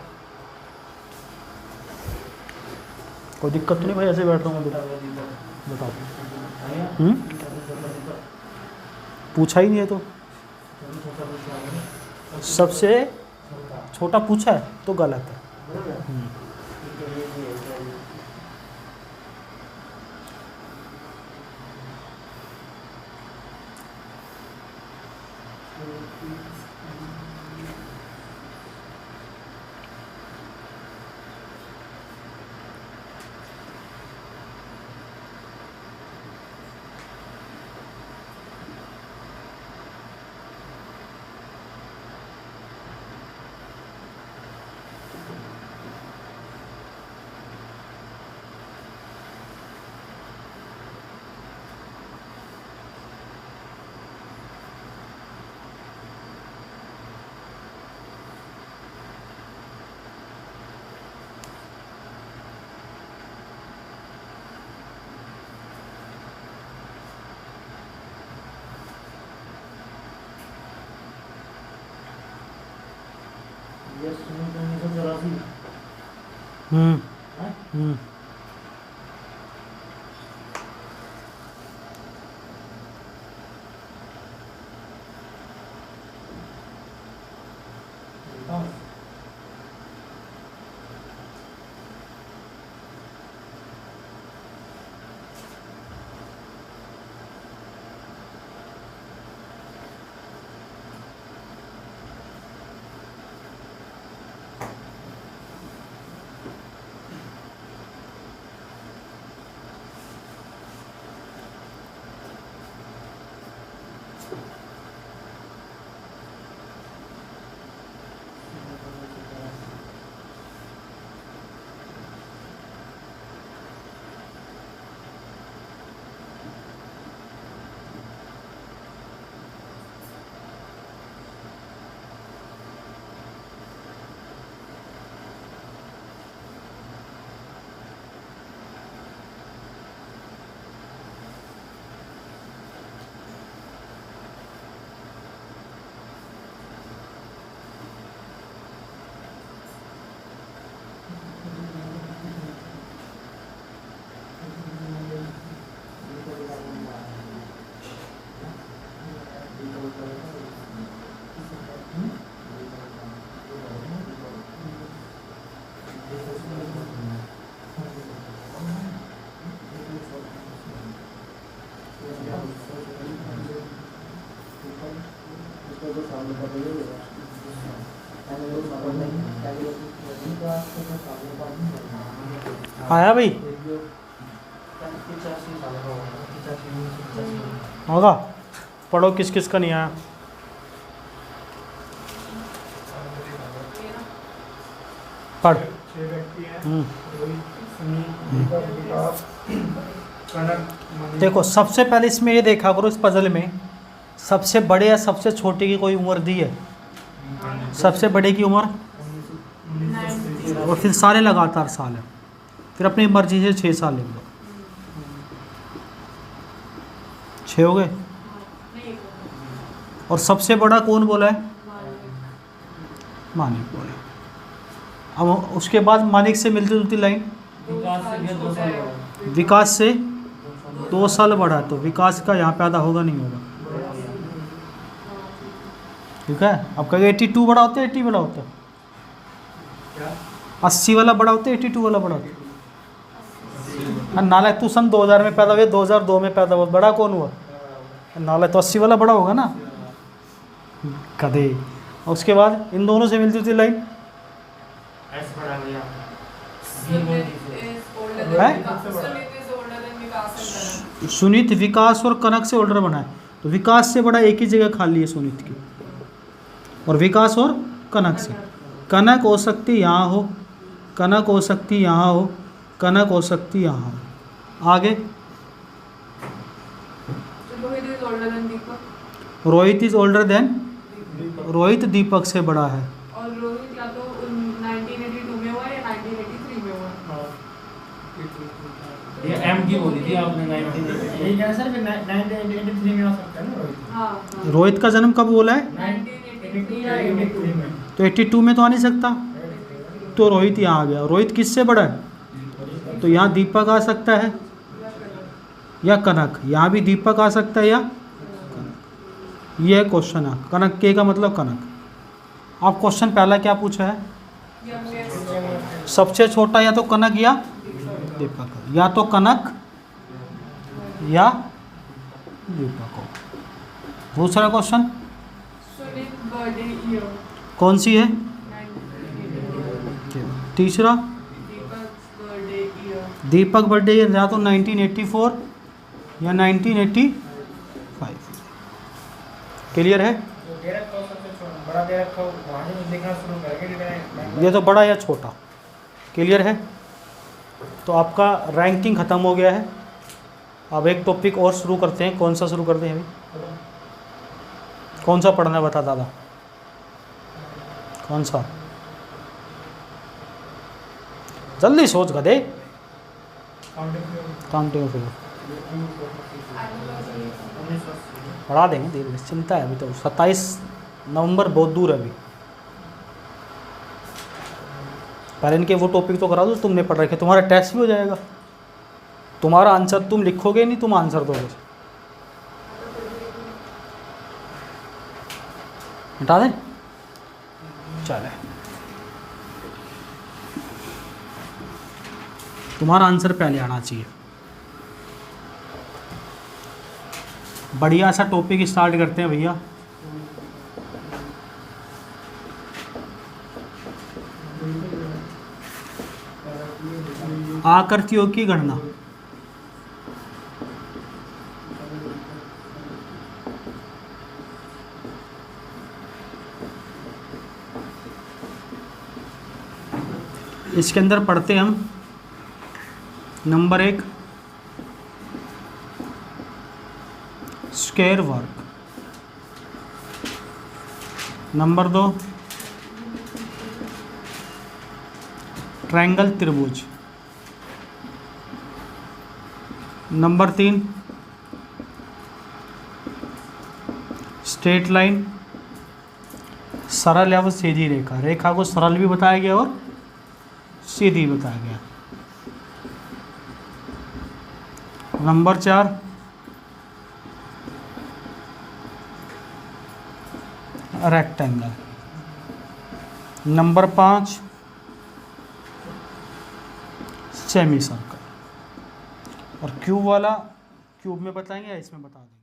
कोई दिक्कत तो नहीं भाई, ऐसे बैठ रहा हूँ बेटा। बताओ। पूछा ही नहीं है तो सबसे छोटा पूछा है तो गलत है। हम्म। आया भाई, होगा। पढ़ो किस किस का नहीं आया। पढ़। देखो सबसे पहले इसमें ये देखा करो, इस पजल में सबसे बड़े या सबसे छोटे की कोई उम्र दी है। सबसे बड़े की उम्र और फिर सारे लगातार साल है, फिर अपनी मर्जी से 6 साल लिख दो। 6 हो गए। और सबसे बड़ा कौन बोला है, मानिक बोला। अब उसके बाद मानिक से मिलती जुलती लाइन, विकास से 2 साल बढ़ा, तो विकास का यहाँ पैदा होगा नहीं होगा। ठीक है। अब कहेगा 82 बड़ा होता है 80 बड़ा होता है? क्या 80 वाला बड़ा होता है 82 वाला बड़ा होता है? नाले तू सन 2000 में पैदा हुआ, 2002 में पैदा हुआ, बड़ा कौन हुआ? नाले तो 80 वाला बड़ा होगा ना, कदे। और उसके बाद इन दोनों से मिलती जुलती लाइन सुनीत विकास और कनक से ऑर्डर बना है, तो विकास से बड़ा एक ही जगह खाली है सुनीत की, और विकास और कनक से। कनक हो सकती यहाँ हो, कनक हो सकती यहाँ हो, कनक हो सकती यहाँ हो। आगे Rohit is older than, Rohit Deepak से बड़ा है। और रोहित या तो 1982 में हुआ या 1983 में हुआ। ये एम की बोली थी आपने 1983 यही कहना सर, फिर 1983 में हो सकता है ना रोहित। हाँ रोहित का जन्म कब बोला है? 1983 या 82 में। तो 82 में तो आ नहीं सकता, तो रोहित यहाँ आ गया। रोहित किससे बड़ा है? तो यहाँ दीपक आ सकता है या कनक, यहाँ भी दीपक आ सकता है या कनक। ये क्वेश्चन है, कनक के का मतलब कनक। अब क्वेश्चन पहला क्या पूछा है? सबसे छोटा या तो कनक या दीपक, या तो कनक या दीपक हो। दूसरा क्वेश्चन सुनीत बर्थडे ईयर कौन सी है? 1982। तीसरा दीपक बर्थडे ईयर दीपक बर्थडे या तो 1984 या 1985। क्लियर है? डायरेक्ट को सबसे छोटा बड़ा डायरेक्ट को वहाँ से देखना शुरू करेंगे। ये तो बड़ा या छोटा। क्लियर है? तो आपका रैंकिंग ख़त्म हो गया है। अब एक टॉपिक और शुरू करते हैं। कौन सा शुरू करते हैं अभी? कौन सा पढ़ना है बता दादा, कौन सा? जल्दी सोच गधे। काउंटिंग फिगर पढ़ा देंगे धीरे, चिंता है अभी तो। 27 नवंबर बहुत दूर है अभी। पर इनके वो टॉपिक तो करा दो तुमने पढ़ रखे, तुम्हारा टेस्ट भी हो जाएगा। तुम्हारा आंसर तुम लिखोगे नहीं, तुम आंसर दोगे। हटा दें? चले, तुम्हारा आंसर पहले आना चाहिए। बढ़िया सा टॉपिक स्टार्ट करते हैं भैया। आकृतियों की गणना। इसके अंदर पढ़ते हैं हम number 1 square work, number 2 triangle त्रिभुज, नंबर 3 स्ट्रेट लाइन, सरल या वो सीधी रेखा। रेखा को सरल भी बताया गया और सीधी बताया गया। Number 4 rectangle, number 5 semi circle. और क्यूब वाला क्यूब में बताएंगे या इसमें बता देंगे?